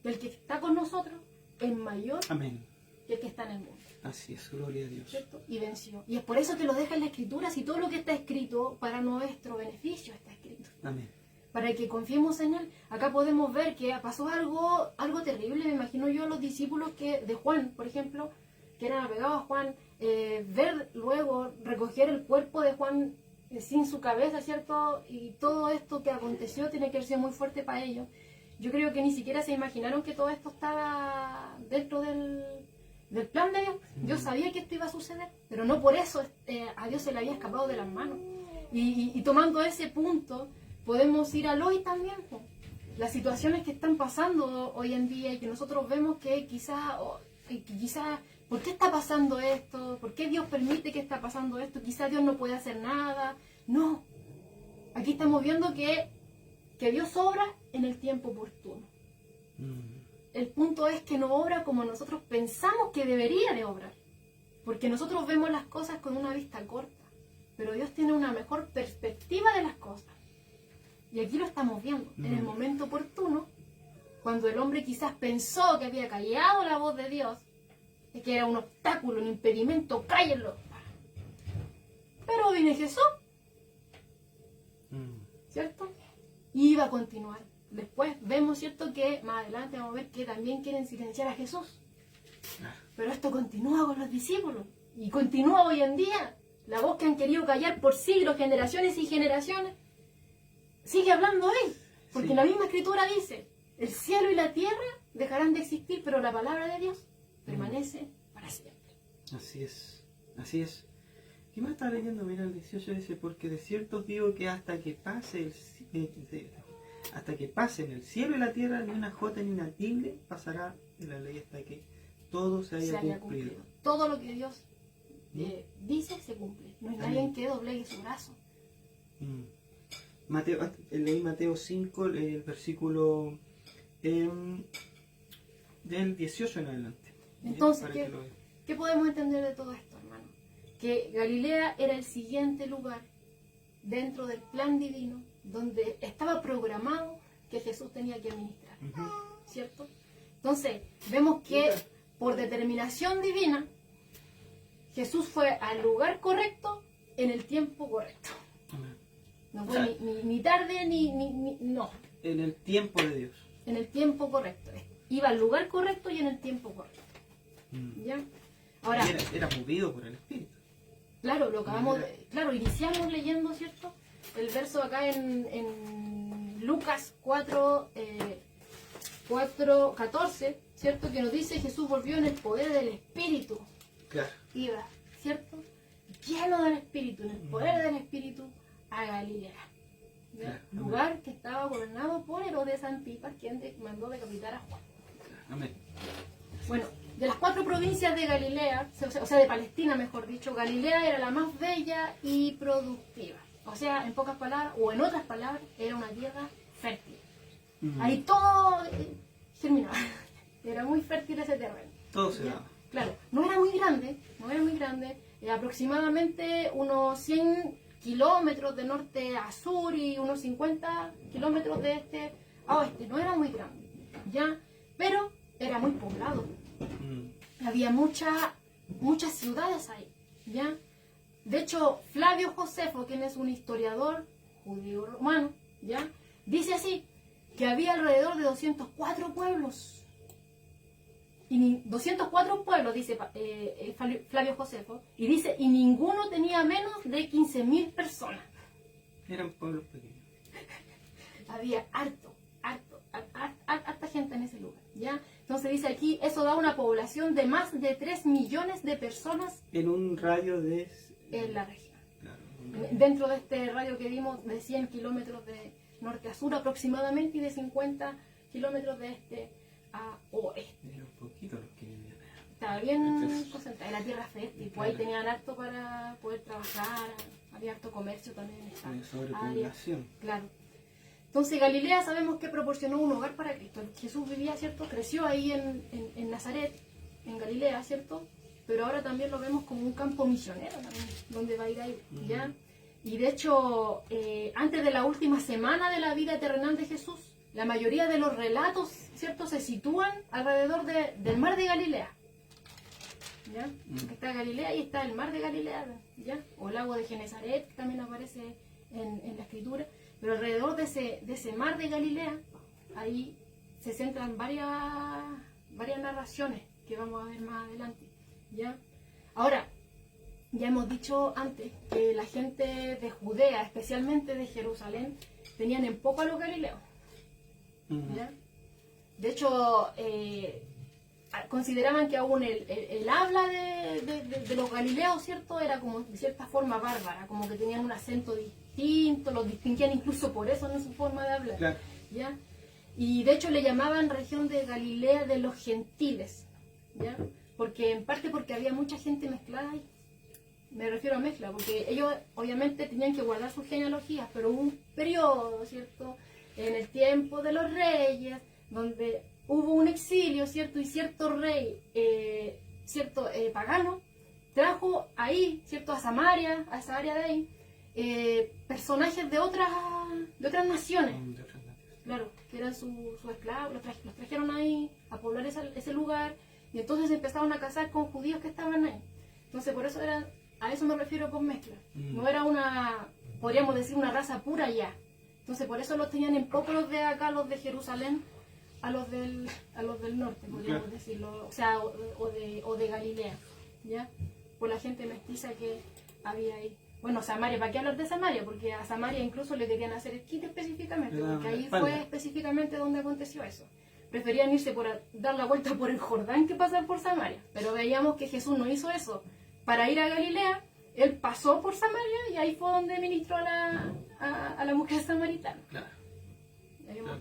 que el que está con nosotros es mayor. Amén. Que el que está en el mundo. Así es, gloria a Dios. ¿Cierto? Y venció. Y es por eso que lo deja en la escritura, si todo lo que está escrito para nuestro beneficio está escrito. Amén. Para que confiemos en Él. Acá podemos ver que pasó algo terrible, me imagino yo, a los discípulos de Juan, por ejemplo, que eran apegados a Juan, ver luego, recoger el cuerpo de Juan sin su cabeza, ¿cierto? Y todo esto que aconteció tiene que ser muy fuerte para ellos. Yo creo que ni siquiera se imaginaron que todo esto estaba dentro del plan de Dios. Dios sabía que esto iba a suceder, pero no por eso a Dios se le había escapado de las manos. Y tomando ese punto, podemos ir al hoy también. Las situaciones que están pasando hoy en día y que nosotros vemos que quizás, ¿por qué está pasando esto? ¿Por qué Dios permite que está pasando esto? Quizás Dios no puede hacer nada. No. Aquí estamos viendo que Dios obra en el tiempo oportuno. El punto es que no obra como nosotros pensamos que debería de obrar. Porque nosotros vemos las cosas con una vista corta. Pero Dios tiene una mejor perspectiva de las cosas. Y aquí lo estamos viendo. En el momento oportuno, cuando el hombre quizás pensó que había callado la voz de Dios, de que era un obstáculo, un impedimento, cállenlo. Pero viene Jesús ¿cierto? Y iba a continuar. Después vemos, ¿cierto?, que más adelante vamos a ver que también quieren silenciar a Jesús. Pero esto continúa con los discípulos. Y continúa hoy en día. La voz que han querido callar por siglos, generaciones y generaciones, sigue hablando hoy. Porque Sí. la misma escritura dice, el cielo y la tierra dejarán de existir, pero la palabra de Dios permanece para siempre. Así es, así es. ¿Qué más estaba leyendo? Mira, el 18 dice, porque de cierto os digo que hasta que pase hasta que pasen el cielo y la tierra, ni una jota ni una tilde pasará en la ley hasta que todo se haya cumplido. Todo lo que Dios dice se cumple. No hay nadie que doblegue su brazo. Mateo, leí Mateo 5, el versículo del 18 en adelante. Entonces, Para que lo vean. ¿qué podemos entender de todo esto, hermano? Que Galilea era el siguiente lugar dentro del plan divino donde estaba programado que Jesús tenía que ministrar, ¿cierto? Entonces, vemos que por determinación divina, Jesús fue al lugar correcto en el tiempo correcto. No fue ni tarde no. En el tiempo de Dios. En el tiempo correcto. Iba al lugar correcto y en el tiempo correcto. ¿Ya? Ahora, Era movido por el Espíritu. claro, lo acabamos claro, iniciamos leyendo, ¿cierto? El verso acá en Lucas 4:14, ¿cierto? Que nos dice Jesús volvió en el poder del Espíritu. Claro. Iba, ¿cierto? Lleno del Espíritu, en el poder del Espíritu, a Galilea. Claro. Lugar que estaba gobernado por Herodes Antipas, quien mandó decapitar a Juan. Amén. Bueno, de las 4 provincias de Galilea, o sea, de Palestina mejor dicho, Galilea era la más bella y productiva. O sea, en pocas palabras, o en otras palabras, era una tierra fértil. Ahí todo germinaba. Era muy fértil ese terreno. Todo se daba. Claro, no era muy grande, aproximadamente unos 100 kilómetros de norte a sur y unos 50 kilómetros de este a oeste. No era muy grande, ¿ya? Pero era muy poblado. Había muchas ciudades ahí, ¿ya? De hecho, Flavio Josefo, quien es un historiador judío romano, ¿ya? Dice así, que había alrededor de 204 pueblos. Y 204 pueblos, dice Flavio Josefo, y dice, y ninguno tenía menos de 15.000 personas. Eran pueblos pequeños. Había harta gente en ese lugar, ¿ya? Entonces dice aquí, eso da una población de más de 3 millones de personas En un radio de... en la región. Claro. Dentro de este radio que vimos de 100 kilómetros de norte a sur aproximadamente y de 50 kilómetros de este a oeste. Eran poquitos los que vivían. Estaba bien concentrada, era tierra fértil, pues ahí tenían harto para poder trabajar, había harto comercio también en esta área. Sobrepoblación. Claro. Entonces Galilea sabemos que proporcionó un hogar para Cristo. Jesús vivía, ¿cierto? Creció ahí en Nazaret, en Galilea, ¿cierto? Pero ahora también lo vemos como un campo misionero también, donde va a ir ahí, ¿ya? Y de hecho, antes de la última semana de la vida terrenal de Jesús, la mayoría de los relatos, ¿cierto?, se sitúan alrededor del mar de Galilea. ¿Ya? Está Galilea y está el mar de Galilea, ¿ya? O el lago de Genesaret, que también aparece en la escritura. Pero alrededor de ese mar de Galilea, ahí se centran varias narraciones que vamos a ver más adelante, ¿ya? Ahora, ya hemos dicho antes que la gente de Judea, especialmente de Jerusalén, tenían en poco a los galileos, ¿ya? De hecho, consideraban que aún el habla de los galileos, ¿cierto?, era como de cierta forma bárbara, como que tenían un acento distinto, los distinguían incluso por eso en su forma de hablar, Claro. ¿ya? Y de hecho le llamaban región de Galilea de los gentiles, ¿ya? En parte porque había mucha gente mezclada ahí. Me refiero a mezcla, porque ellos obviamente tenían que guardar sus genealogías, pero hubo un periodo, ¿cierto?, en el tiempo de los reyes, donde hubo un exilio, ¿cierto?, y cierto rey, pagano, trajo ahí, ¿cierto?, a Samaria, a esa área de ahí, personajes de otras naciones, claro, que eran sus esclavos, los trajeron ahí a poblar ese lugar, y entonces empezaron a casar con judíos que estaban ahí. Entonces por eso a eso me refiero con mezcla. No era podríamos decir una raza pura ya, Entonces por eso los tenían en poco los de acá, los de Jerusalén, a los del norte, podríamos decirlo, o sea, o de Galilea, ¿ya? Por la gente mestiza que había ahí. Bueno, Samaria, ¿para qué hablar de Samaria? Porque a Samaria incluso le querían hacer el quite específicamente, porque ahí fue específicamente donde aconteció eso. Preferían irse por dar la vuelta por el Jordán que pasar por Samaria. Pero veíamos que Jesús no hizo eso. Para ir a Galilea, él pasó por Samaria y ahí fue donde ministró a la mujer samaritana. Claro. Claro.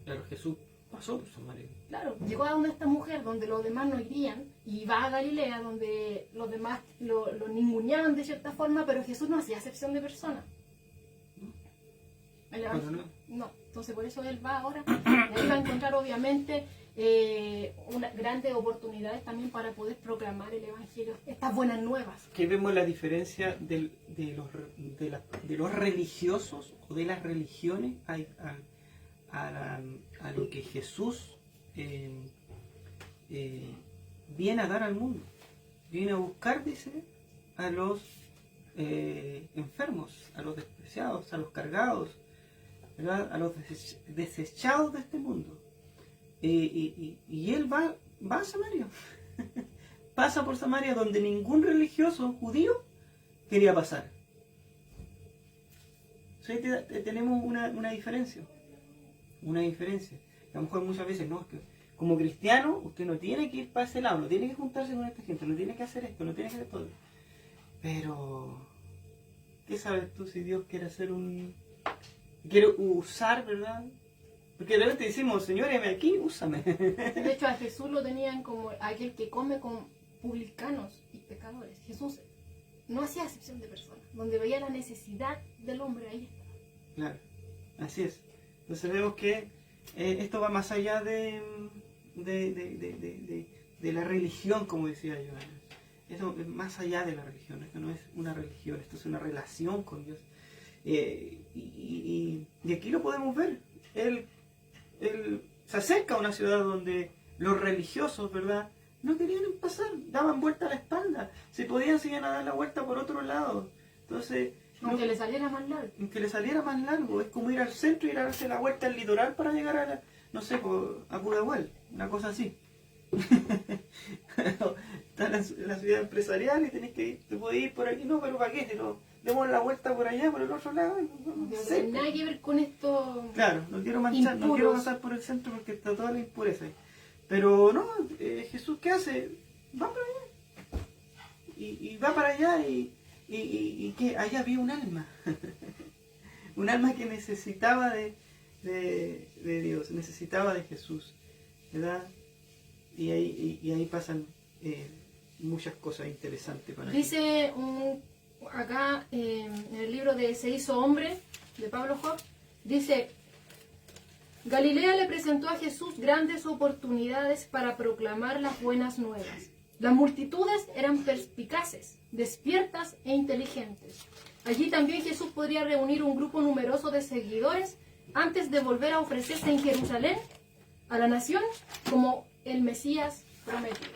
Claro, Jesús pasó por Samaria. Claro, llegó a donde esta mujer, donde los demás no irían, y va a Galilea, donde los demás lo ninguneaban de cierta forma, pero Jesús no hacía acepción de personas. No, entonces por eso él va ahora, y ahí va a encontrar obviamente grandes oportunidades también para poder proclamar el Evangelio, estas buenas nuevas. Que vemos la diferencia de los religiosos o de las religiones a lo que Jesús viene a dar al mundo. Viene a buscar, dice, a los enfermos, a los despreciados, a los cargados, ¿verdad? A los desechados de este mundo. Y él va a Samaria. Pasa por Samaria donde ningún religioso judío quería pasar. Entonces, tenemos una diferencia. Una diferencia. A lo mejor muchas veces, no, es que como cristiano usted no tiene que ir para ese lado, no tiene que juntarse con esta gente, no tiene que hacer esto, no tiene que hacer todo. Pero, ¿qué sabes tú si Dios quiere hacer quiere usar, ¿verdad? Porque de repente decimos, Señor, heme aquí, úsame. De hecho, a Jesús lo tenían como aquel que come con publicanos y pecadores. Jesús no hacía excepción de personas. Donde veía la necesidad del hombre, ahí estaba. Claro, así es. Entonces vemos que esto va más allá de la religión, como decía yo. Esto es más allá de la religión. Esto no es una religión, esto es una relación con Dios. Y aquí lo podemos ver. Él se acerca a una ciudad donde los religiosos, ¿verdad?, no querían pasar, daban vuelta a la espalda, se podían seguir a dar la vuelta por otro lado. Entonces, aunque le saliera más largo. Aunque le saliera más largo, es como ir al centro y ir a darse la vuelta al litoral para llegar a no sé, a Pudahuel, una cosa así. Está la ciudad empresarial y tenés que ir, te podés ir por aquí, no, pero ¿para qué? Demos la vuelta por allá, por el otro lado. No tiene nada que ver con esto. Claro, no quiero manchar, no quiero pasar por el centro porque está toda la impureza ahí. Pero no, Jesús, ¿qué hace? Va para allá. Y va para allá y que allá había un alma. Un alma que necesitaba de Dios, necesitaba de Jesús, ¿verdad? Y ahí pasan muchas cosas interesantes para dice acá en el libro de Se hizo hombre, de Pablo Job, dice: Galilea le presentó a Jesús grandes oportunidades para proclamar las buenas nuevas. Las multitudes eran perspicaces, despiertas e inteligentes. Allí también Jesús podría reunir un grupo numeroso de seguidores antes de volver a ofrecerse en Jerusalén a la nación como el Mesías prometido.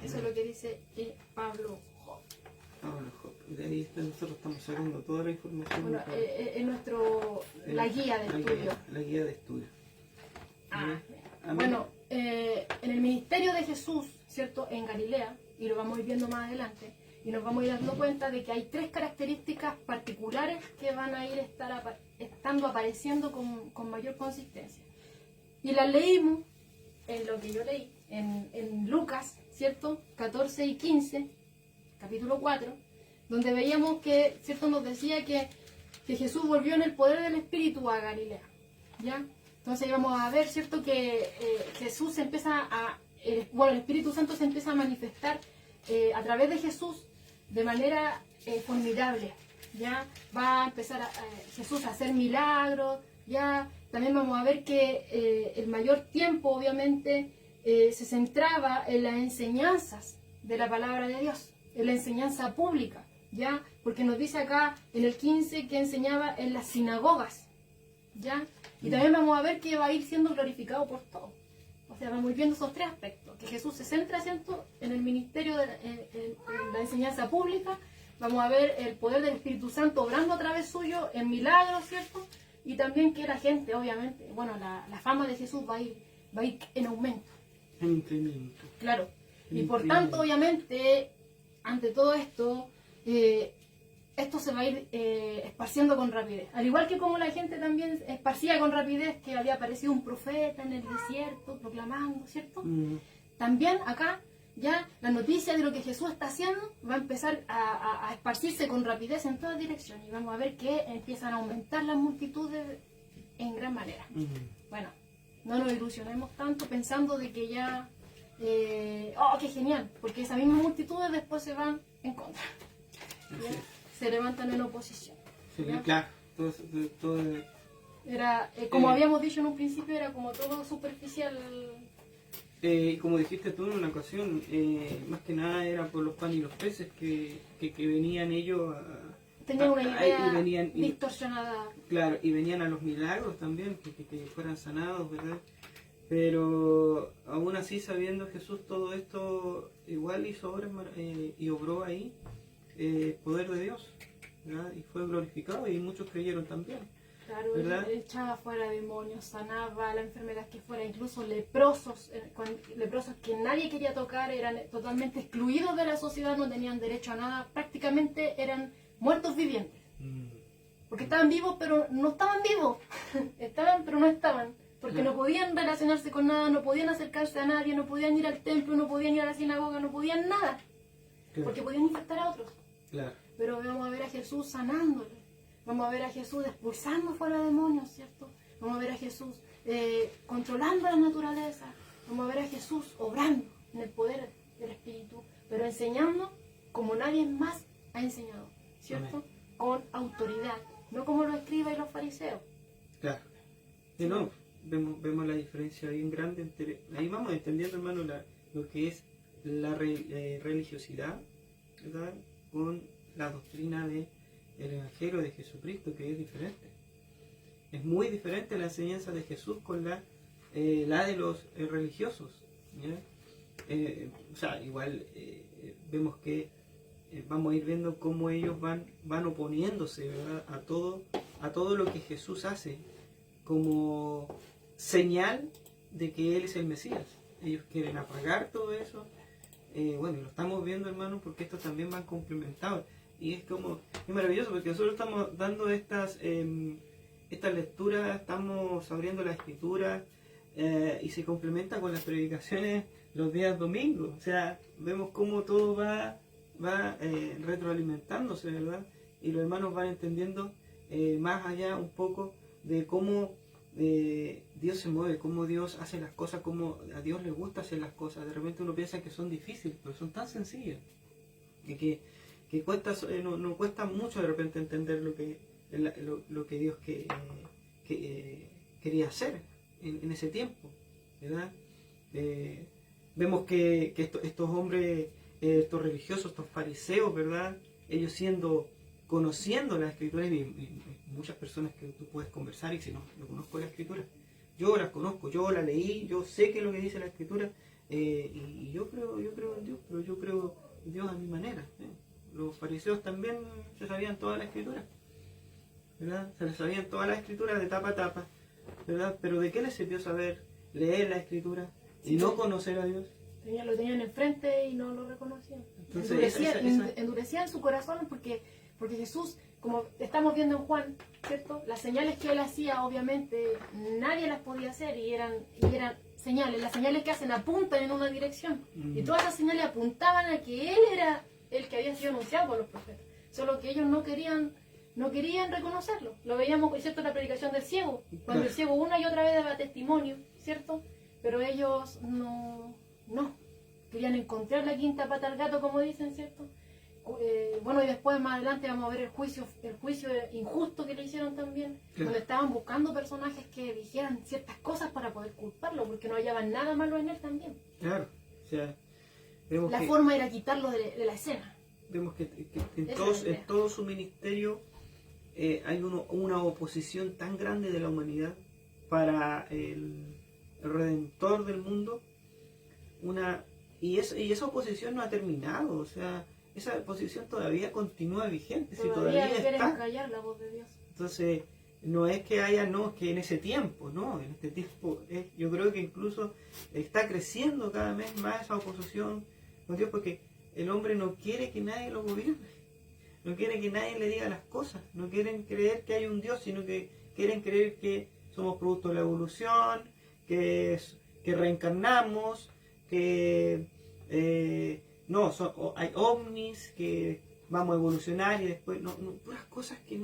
Eso es lo que dice Pablo Job. Pablo Job. De ahí nosotros estamos sacando toda la información. Bueno, es la guía de estudio. La guía de estudio. Bueno, en el ministerio de Jesús, ¿cierto?, en Galilea, y lo vamos a ir viendo más adelante, y nos vamos a ir dando cuenta de que hay tres características particulares que van a ir estando apareciendo con mayor consistencia. Y las leímos en lo que yo leí, en Lucas, ¿cierto?, 14 y 15, capítulo 4, donde veíamos que, ¿cierto?, nos decía que Jesús volvió en el poder del Espíritu a Galilea, ¿ya? Entonces íbamos a ver, ¿cierto?, que Jesús empieza el Espíritu Santo se empieza a manifestar a través de Jesús de manera formidable, ¿ya? Va a empezar Jesús a hacer milagros, ¿ya? También vamos a ver que el mayor tiempo, obviamente, se centraba en las enseñanzas de la palabra de Dios, en la enseñanza pública, ¿ya? Porque nos dice acá en el 15 que enseñaba en las sinagogas, ¿ya? Y también vamos a ver que va a ir siendo glorificado por todos. O sea, vamos viendo esos tres aspectos, que Jesús se centra, ¿cierto?, en el ministerio, en la enseñanza pública, Vamos a ver el poder del Espíritu Santo obrando a través suyo en milagros, ¿cierto? Y también que la gente, obviamente, bueno, la fama de Jesús va a ir en aumento. En incremento. Claro. En Y por incremento. tanto, obviamente, ante todo esto, esto se va a ir esparciendo con rapidez. Al igual que como la gente también esparcía con rapidez que había aparecido un profeta en el desierto proclamando, ¿cierto? También acá ya la noticia de lo que Jesús está haciendo va a empezar a esparcirse con rapidez en todas direcciones. Y vamos a ver que empiezan a aumentar las multitudes en gran manera. Bueno, no nos ilusionemos tanto pensando de que ya, qué genial, porque esas mismas multitudes después se van en contra. Se levantan en oposición. Sí, ¿ya? claro. Todo Era, como habíamos dicho en un principio, era como todo superficial. y como dijiste tú en una ocasión, más que nada era por los panes y los peces que venían ellos Tenían una idea y venían, distorsionada. Claro, y venían a los milagros también, que fueran sanados, ¿verdad? Pero aún así, sabiendo Jesús todo esto, igual hizo obras y obró ahí poder de Dios, ¿verdad? Y fue glorificado y muchos creyeron también. Claro, ¿verdad? él echaba fuera demonios, sanaba la enfermedad que fuera, incluso leprosos, leprosos que nadie quería tocar, eran totalmente excluidos de la sociedad, no tenían derecho a nada, prácticamente eran muertos vivientes. Porque estaban vivos, pero no estaban vivos. Estaban, pero no estaban. Porque no podían relacionarse con nada, no podían acercarse a nadie, no podían ir al templo, no podían ir a la sinagoga, no podían nada. Claro. Porque podían infectar a otros. Claro. Pero vamos a ver a Jesús sanándole. Vamos a ver a Jesús expulsando fuera demonios, ¿cierto? Vamos a ver a Jesús controlando la naturaleza. Vamos a ver a Jesús obrando en el poder del Espíritu, pero enseñando como nadie más ha enseñado, ¿cierto? Amén. Con autoridad, no como los escribas y los fariseos. Claro. Y no, vemos la diferencia bien grande entre... Ahí vamos entendiendo, hermano, lo que es la religiosidad, ¿verdad? Con la doctrina del Evangelio de Jesucristo, que es diferente. Es muy diferente la enseñanza de Jesús con la de los religiosos, ¿ya? O sea, igual vemos que vamos a ir viendo cómo ellos van oponiéndose, ¿verdad? a todo lo que Jesús hace como señal de que Él es el Mesías. Ellos quieren apagar todo eso. Bueno, y lo estamos viendo, hermano, porque estos también van complementados. Y es maravilloso, porque nosotros estamos dando estas lecturas, estamos abriendo la Escritura, y se complementa con las predicaciones los días domingos. O sea, vemos cómo todo va retroalimentándose, ¿verdad? Y los hermanos van entendiendo más allá un poco de cómo Dios se mueve, cómo Dios hace las cosas, cómo a Dios le gusta hacer las cosas. De repente uno piensa que son difíciles, pero son tan sencillas que cuesta, no cuesta mucho de repente entender lo que Dios quería hacer en ese tiempo, ¿verdad? Vemos que estos hombres, estos religiosos, estos fariseos, ¿verdad? Ellos conociendo las escrituras, y muchas personas que tú puedes conversar y si no conozco la escritura, yo las conozco, yo la leí, yo sé qué es lo que dice la escritura, y yo creo en Dios, pero yo creo en Dios a mi manera. Los fariseos también se sabían toda la escritura, ¿verdad? Se les sabían todas las escrituras de tapa a tapa, ¿verdad? Pero ¿de qué les sirvió saber leer la escritura y no conocer a Dios? Lo tenían enfrente y no lo reconocían. Entonces, Endurecían su corazón porque Jesús, como estamos viendo en Juan, ¿cierto? Las señales que él hacía, obviamente, nadie las podía hacer y eran señales. Las señales que hacen apuntan en una dirección. Y todas esas señales apuntaban a que él era el que había sido anunciado por los profetas. Solo que ellos no querían reconocerlo. Lo veíamos, ¿cierto?, en la predicación del ciego. Cuando el ciego una y otra vez daba testimonio, ¿cierto? Pero ellos no querían encontrar la quinta pata al gato, como dicen, ¿cierto? Bueno, y después más adelante vamos a ver el juicio injusto que le hicieron también, donde estaban buscando personajes que dijeran ciertas cosas para poder culparlo, porque no hallaban nada malo en él también. Claro, o sea, la forma era quitarlo de la escena. Vemos que en todo su ministerio hay una oposición tan grande de la humanidad para el Redentor del mundo, y esa oposición no ha terminado. O sea, esa posición todavía continúa vigente, si Todavía todavía quieren está. callar la voz de Dios. Entonces, no es que haya, no, que en ese tiempo, no, en este tiempo, yo creo que incluso está creciendo cada vez más esa oposición con Dios, porque el hombre no quiere que nadie lo gobierne, no quiere que nadie le diga las cosas, no quieren creer que hay un Dios, sino que quieren creer que somos producto de la evolución, que reencarnamos, que hay ovnis, que vamos a evolucionar y después, puras cosas que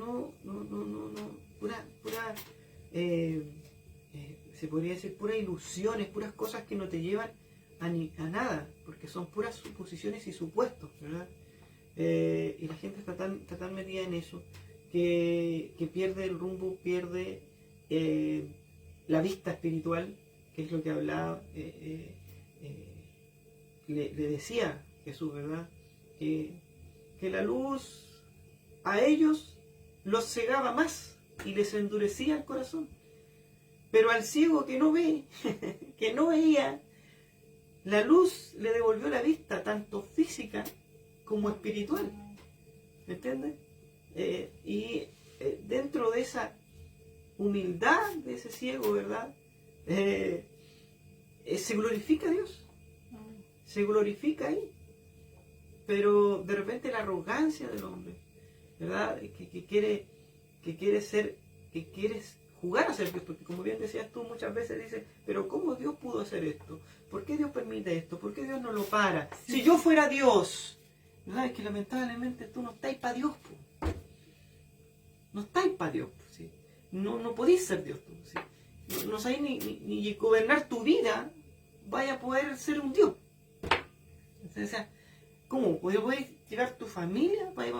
se podría decir, puras ilusiones, puras cosas que no te llevan a nada, porque son puras suposiciones y supuestos, ¿verdad? Y la gente está tan metida en eso que pierde el rumbo, pierde la vista espiritual, que es lo que hablaba, le decía Jesús, ¿verdad? Que la luz a ellos los cegaba más y les endurecía el corazón. Pero al ciego que no ve, que no veía, la luz le devolvió la vista, tanto física como espiritual. ¿Me entiendes? Y dentro de esa humildad de ese ciego, ¿verdad? Se glorifica a Dios. Se glorifica ahí. Pero de repente la arrogancia del hombre, ¿verdad? Que quiere jugar a ser Dios, porque como bien decías tú, muchas veces dices, pero ¿cómo Dios pudo hacer esto? ¿Por qué Dios permite esto? ¿Por qué Dios no lo para? Si yo fuera Dios, ¿verdad? Es que lamentablemente tú no estáis para Dios, po. No estáis para Dios, po, ¿sí? No podéis ser Dios tú, ¿sí? No sabéis ni gobernar tu vida, vaya a poder ser un Dios. O sea, ¿cómo? ¿Puedes llevar tu familia? ¿Vaya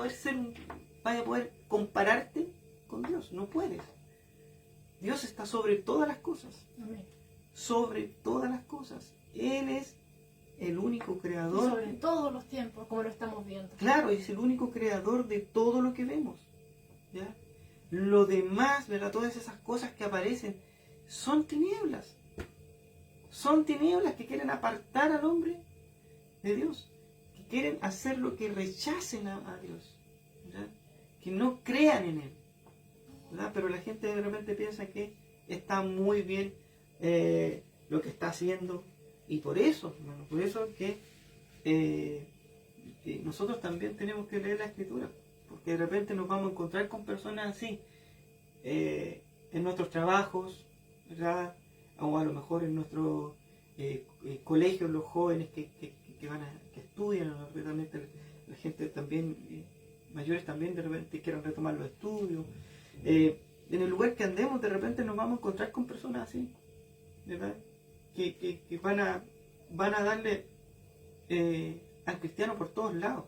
a poder compararte con Dios? No puedes. Dios está sobre todas las cosas. Amén. Sobre todas las cosas. Él es el único creador. Y sobre todos los tiempos, como lo estamos viendo. Claro, es el único creador de todo lo que vemos. ¿Ya? Lo demás, ¿verdad? Todas esas cosas que aparecen son tinieblas. Son tinieblas que quieren apartar al hombre de Dios. Que quieren hacer lo que rechacen a Dios. ¿Verdad? Que no crean en Él. ¿Verdad? Pero la gente de repente piensa que está muy bien lo que está haciendo. Y por eso, hermano, por eso que nosotros también tenemos que leer la Escritura. Porque de repente nos vamos a encontrar con personas así. En nuestros trabajos, ¿verdad? O a lo mejor en nuestros colegios, los jóvenes que estudian, realmente la gente también, mayores también de repente quieren retomar los estudios. En el lugar que andemos de repente nos vamos a encontrar con personas así, ¿verdad? Que van a darle al cristiano por todos lados,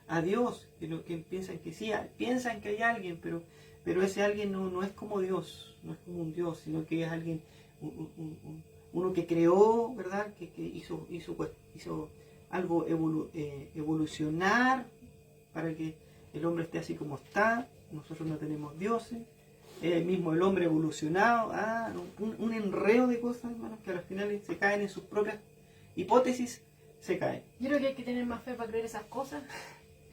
a Dios, que piensan que sí, piensan que hay alguien, pero ese alguien no es como Dios, no es como un Dios, sino que es alguien, uno que creó, ¿verdad? Que hizo algo evolucionar para que el hombre esté así como está. Nosotros no tenemos dioses, mismo el hombre evolucionado, un enredo de cosas, hermanos, que al final se caen en sus propias hipótesis, se caen. Yo creo que hay que tener más fe para creer esas cosas.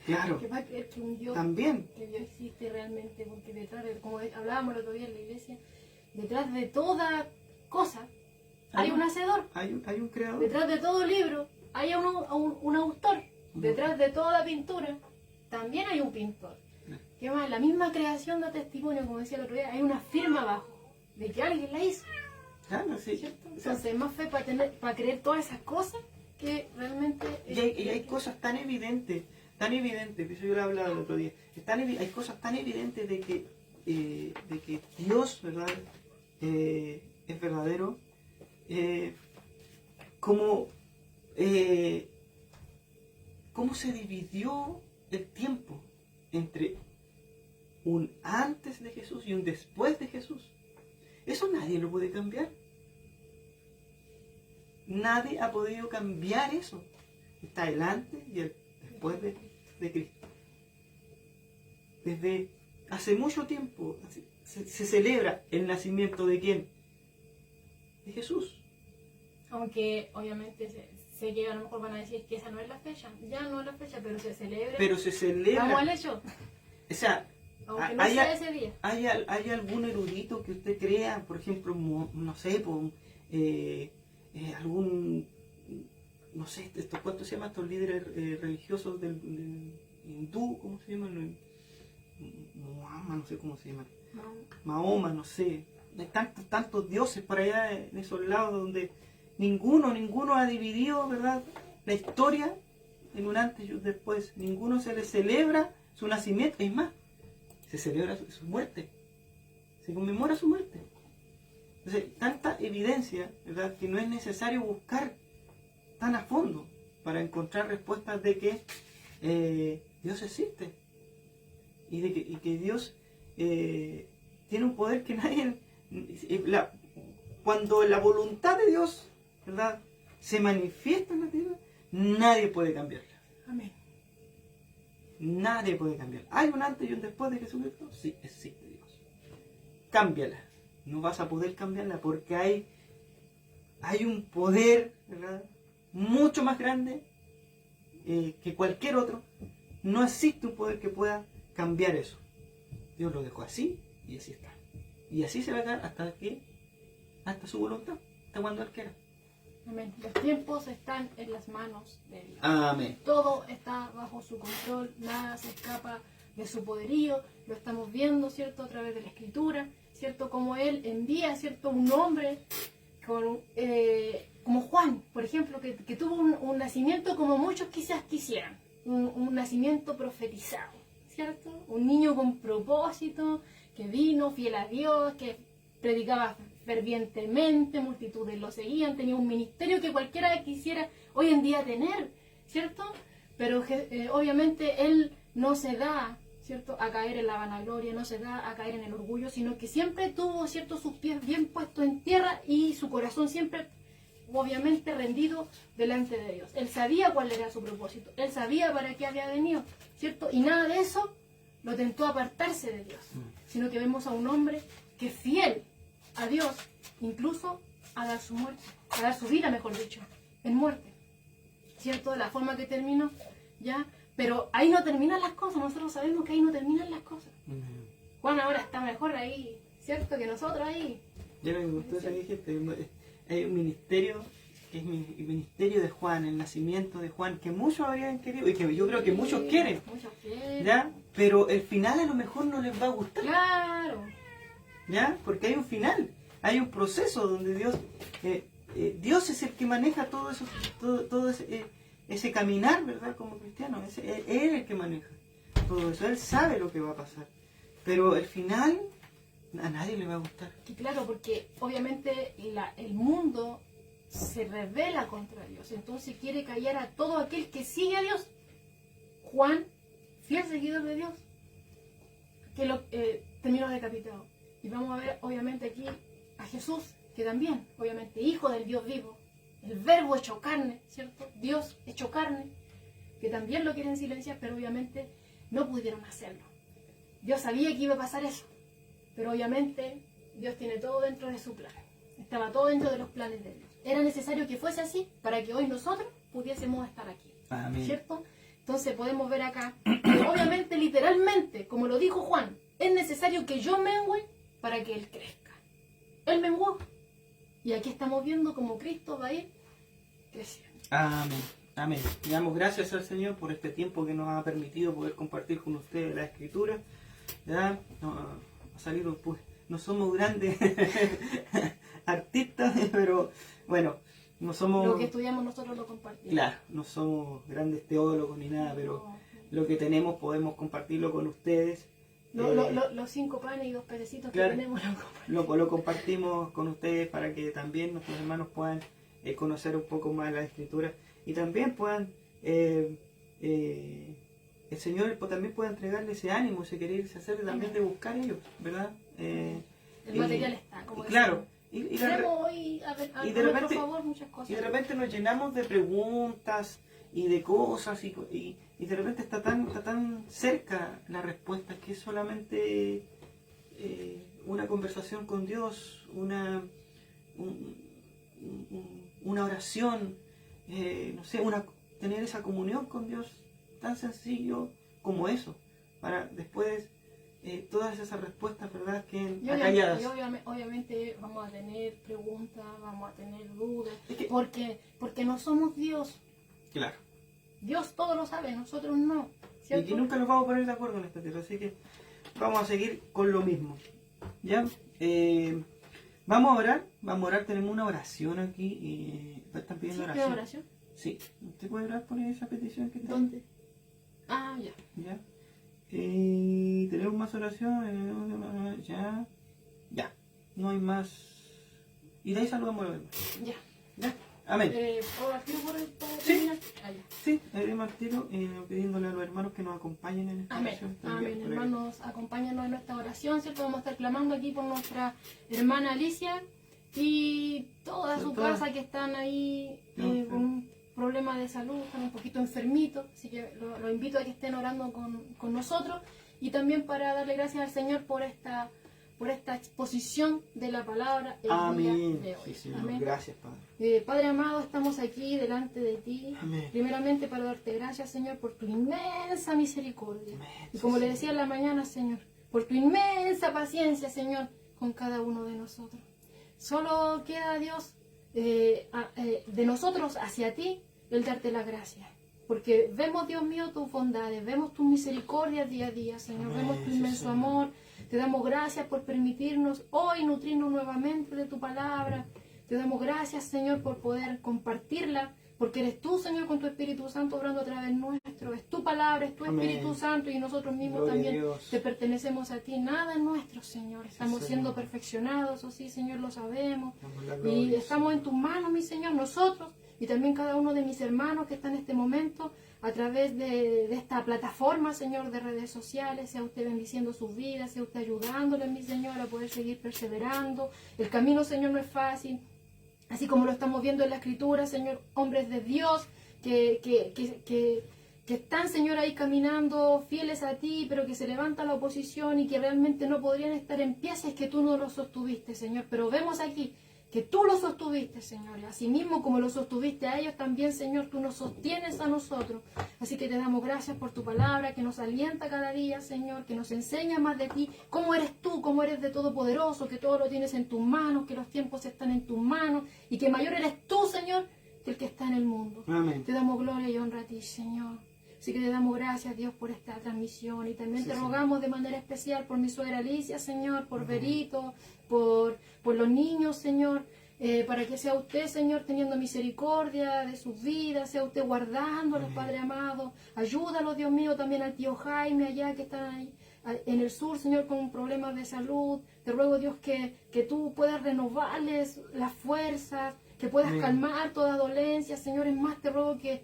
Claro. Que para creer que un Dios, también. Que Dios existe realmente, porque detrás de, como hablábamos el otro día en la iglesia, detrás de toda cosa hay un hacedor. Hay un creador. Detrás de todo libro hay un autor. Detrás de toda pintura también hay un pintor. Que más, la misma creación da testimonio, como decía el otro día, hay una firma abajo de que alguien la hizo. Claro, sí. ¿Cierto? Entonces, más fe para creer todas esas cosas que realmente... Y hay cosas tan evidentes, que yo lo hablaba el otro día, hay cosas tan evidentes de que Dios, ¿verdad? Es verdadero, como cómo se dividió el tiempo entre un antes de Jesús y un después de Jesús. Eso nadie lo puede cambiar. Nadie ha podido cambiar eso. Está el antes y el después de Cristo. Desde hace mucho tiempo se celebra el nacimiento de ¿quién? De Jesús. Aunque obviamente sé que a lo mejor van a decir que esa no es la fecha, ya no es la fecha, pero se celebra. Pero se celebra. Vamos al hecho. O sea, aunque no sea ese día. ¿Hay algún erudito que usted crea, por ejemplo, no sé, algún, no sé, ¿cuántos se llaman estos líderes religiosos del hindú? ¿Cómo se llaman? Mahoma, no sé cómo se llaman. Mahoma, no sé. Hay tantos dioses por allá en esos lados donde ninguno ha dividido, ¿verdad?, la historia en un antes y un después. Ninguno se le celebra su nacimiento, es más, se celebra su muerte, se conmemora su muerte. Entonces, tanta evidencia, ¿verdad?, que no es necesario buscar tan a fondo para encontrar respuestas de que Dios existe y que Dios tiene un poder que nadie... Cuando la voluntad de Dios, ¿verdad?, se manifiesta en la tierra, nadie puede cambiarla. Amén. Nadie puede cambiarla. ¿Hay un antes y un después de Jesucristo? Sí, existe Dios. Cámbiala. No vas a poder cambiarla porque hay un poder, ¿verdad?, mucho más grande que cualquier otro. No existe un poder que pueda cambiar eso. Dios lo dejó así y así está. Y así se va a quedar hasta su voluntad, hasta cuando Él quiera. Amén. Los tiempos están en las manos de Dios. Amén. Todo está bajo su control, nada se escapa de su poderío. Lo estamos viendo, ¿cierto?, a través de la Escritura, ¿cierto?, como Él envía, ¿cierto?, un hombre como Juan, por ejemplo, que tuvo un nacimiento como muchos quizás quisieran, un nacimiento profetizado, ¿cierto? Un niño con propósito, que vino fiel a Dios, que predicaba fervientemente, multitudes lo seguían, tenía un ministerio que cualquiera quisiera hoy en día tener, ¿cierto? Pero obviamente él no se da, ¿cierto?, a caer en la vanagloria, no se da a caer en el orgullo, sino que siempre tuvo, ¿cierto?, sus pies bien puestos en tierra y su corazón siempre, obviamente, rendido delante de Dios. Él sabía cuál era su propósito, él sabía para qué había venido, ¿cierto? Y nada de eso lo tentó a apartarse de Dios, sino que vemos a un hombre que es fiel a Dios, incluso a dar su muerte, a dar su vida, mejor dicho, en muerte, ¿cierto? De la forma que terminó, ¿ya? Pero ahí no terminan las cosas, nosotros sabemos que ahí no terminan las cosas. Juan ahora está mejor ahí, ¿cierto?, que nosotros ahí. Ya me gustó esa que dijiste, hay un ministerio, que es el ministerio de Juan, el nacimiento de Juan, que muchos habrían querido, y que yo creo que muchos quieren, ¿ya? Pero el final a lo mejor no les va a gustar. Claro. ¿Ya? Porque hay un final, hay un proceso donde Dios es el que maneja todo eso, todo ese caminar, ¿verdad? Como cristiano, Él es el que maneja todo eso, Él sabe lo que va a pasar, pero el final a nadie le va a gustar. Y claro, porque obviamente el mundo se rebela contra Dios, entonces quiere callar a todo aquel que sigue a Dios. Juan, fiel seguidor de Dios, que terminó decapitado. Y vamos a ver, obviamente, aquí a Jesús, que también, obviamente, hijo del Dios vivo, el verbo hecho carne, ¿cierto? Dios hecho carne, que también lo quieren silenciar, pero obviamente no pudieron hacerlo. Dios sabía que iba a pasar eso, pero obviamente Dios tiene todo dentro de su plan. Estaba todo dentro de los planes de Dios. Era necesario que fuese así para que hoy nosotros pudiésemos estar aquí. Amén. ¿Cierto? Entonces podemos ver acá, que obviamente, literalmente, como lo dijo Juan, es necesario que yo mengüe para que Él crezca. Él menguó. Y aquí estamos viendo cómo Cristo va a ir creciendo. Amén. Amén. Le damos gracias al Señor por este tiempo que nos ha permitido poder compartir con ustedes la Escritura. ¿Ya? Ha salido, pues, no somos grandes artistas, pero bueno, no somos... Lo que estudiamos nosotros lo compartimos. Claro, no somos grandes teólogos ni nada, pero lo que tenemos podemos compartirlo con ustedes. Los 5 panes y 2 pececitos, claro, que tenemos lo compartimos con ustedes para que también nuestros hermanos puedan conocer un poco más la Escritura y también puedan el Señor también pueda entregarle ese ánimo, ese querer, ese hacer también de buscar ellos, ¿verdad? El material está, como claro. Y de repente, favor, muchas cosas. Y de repente nos llenamos de preguntas y de cosas y de repente está tan cerca la respuesta que es solamente una conversación con Dios, una oración, no sé, tener esa comunión con Dios tan sencillo como eso, para después todas esas respuestas, ¿verdad?, que acalladas. Y obviamente vamos a tener preguntas, vamos a tener dudas, porque no somos Dios. Claro. Dios todo lo sabe, nosotros no, ¿cierto? Y que nunca nos vamos a poner de acuerdo en esta tierra, así que vamos a seguir con lo mismo. ¿Ya? Vamos a orar, tenemos una oración aquí. ¿Están pidiendo oración? ¿Qué oración? Sí. ¿Usted puede orar por esa petición que está? ¿Dónde? Ah, ya. ¿Ya? Tenemos más oración. Ya. No hay más. Y de ahí saludamos a los demás. Ya. ¿Ya? Amén. ¿Puedo partir por el Sí. Ah, ya. Sí, haremos al tiro pidiéndole a los hermanos que nos acompañen en esta Amén. oración. Amén. Hermanos, acompáñanos en nuestra oración, ¿cierto? Vamos a estar clamando aquí por nuestra hermana Alicia y toda su casa que están ahí con un problema de salud, están un poquito enfermitos, así que los invito a que estén orando con nosotros y también para darle gracias al Señor por esta exposición de la palabra el día de hoy. Sí, Señor. Amén. Gracias, Padre. Padre amado, estamos aquí delante de ti, Amén. primeramente para darte gracias, Señor, por tu inmensa misericordia. Amén. Y como Sí, le decía en la mañana, Señor, por tu inmensa paciencia, Señor, con cada uno de nosotros. Solo queda, Dios, de nosotros hacia ti, el darte las gracias. Porque vemos, Dios mío, tus bondades, vemos tus misericordias día a día, Señor, Amén. vemos tu Sí, inmenso Señor. amor. Te damos gracias por permitirnos hoy nutrirnos nuevamente de tu palabra. Te damos gracias, Señor, por poder compartirla, porque eres tú, Señor, con tu Espíritu Santo obrando a través nuestro. Es tu palabra, es tu Amén. Espíritu Santo y nosotros mismos Gloria a también Dios. te pertenecemos a ti. Nada es nuestro, Señor. Estamos Sí, siendo Señor. perfeccionados, o sí, Señor, lo sabemos. Damos la Y gloria, estamos Señor. en tus manos, mi Señor, nosotros y también cada uno de mis hermanos que están en este momento a través de esta plataforma, Señor, de redes sociales. Sea usted bendiciendo sus vidas, sea usted ayudándoles, mi Señor, a poder seguir perseverando. El camino, Señor, no es fácil. Así como lo estamos viendo en la Escritura, Señor, hombres de Dios que están, Señor, ahí caminando fieles a ti, pero que se levanta la oposición y que realmente no podrían estar en pie si es que tú no los sostuviste, Señor. Pero vemos aquí que tú los sostuviste, Señor. Y así mismo como los sostuviste a ellos, también, Señor, tú nos sostienes a nosotros. Así que te damos gracias por tu palabra, que nos alienta cada día, Señor, que nos enseña más de ti, cómo eres tú, cómo eres de todopoderoso, que todo lo tienes en tus manos, que los tiempos están en tus manos y que mayor eres tú, Señor, que el que está en el mundo. Amén. Te damos gloria y honra a ti, Señor. Así que te damos gracias, Dios, por esta transmisión. Y también Sí, te Señor. rogamos de manera especial por mi suegra Alicia, Señor, por Berito, por los niños, Señor, para que sea usted, Señor, teniendo misericordia de sus vidas, sea usted guardándolos, Padre amado. Ayúdalos, Dios mío, también al tío Jaime allá que está ahí en el sur, Señor, con problemas de salud. Te ruego, Dios, que tú puedas renovarles las fuerzas, que puedas Amén. calmar toda dolencia, Señor. Es más, te ruego que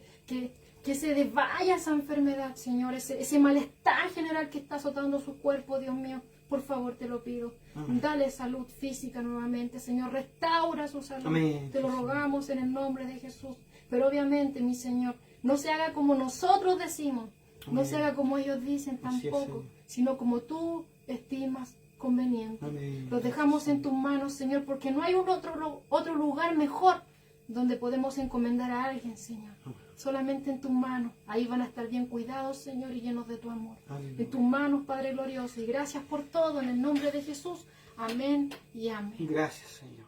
se desvaya esa enfermedad, Señor, ese malestar general que está azotando su cuerpo, Dios mío. Por favor, te lo pido. Amén. Dale salud física nuevamente, Señor. Restaura su salud. Amén. Te lo rogamos en el nombre de Jesús. Pero obviamente, mi Señor, no se haga como nosotros decimos. No Amén. se haga como ellos dicen Así es, tampoco, Señor. sino como tú estimas conveniente. Amén. Los dejamos en tus manos, Señor, porque no hay otro lugar mejor donde podemos encomendar a alguien, Señor. Solamente en tus manos. Ahí van a estar bien cuidados, Señor, y llenos de tu amor. Amén. En tus manos, Padre glorioso. Y gracias por todo, en el nombre de Jesús. Amén y amén. Gracias, Señor.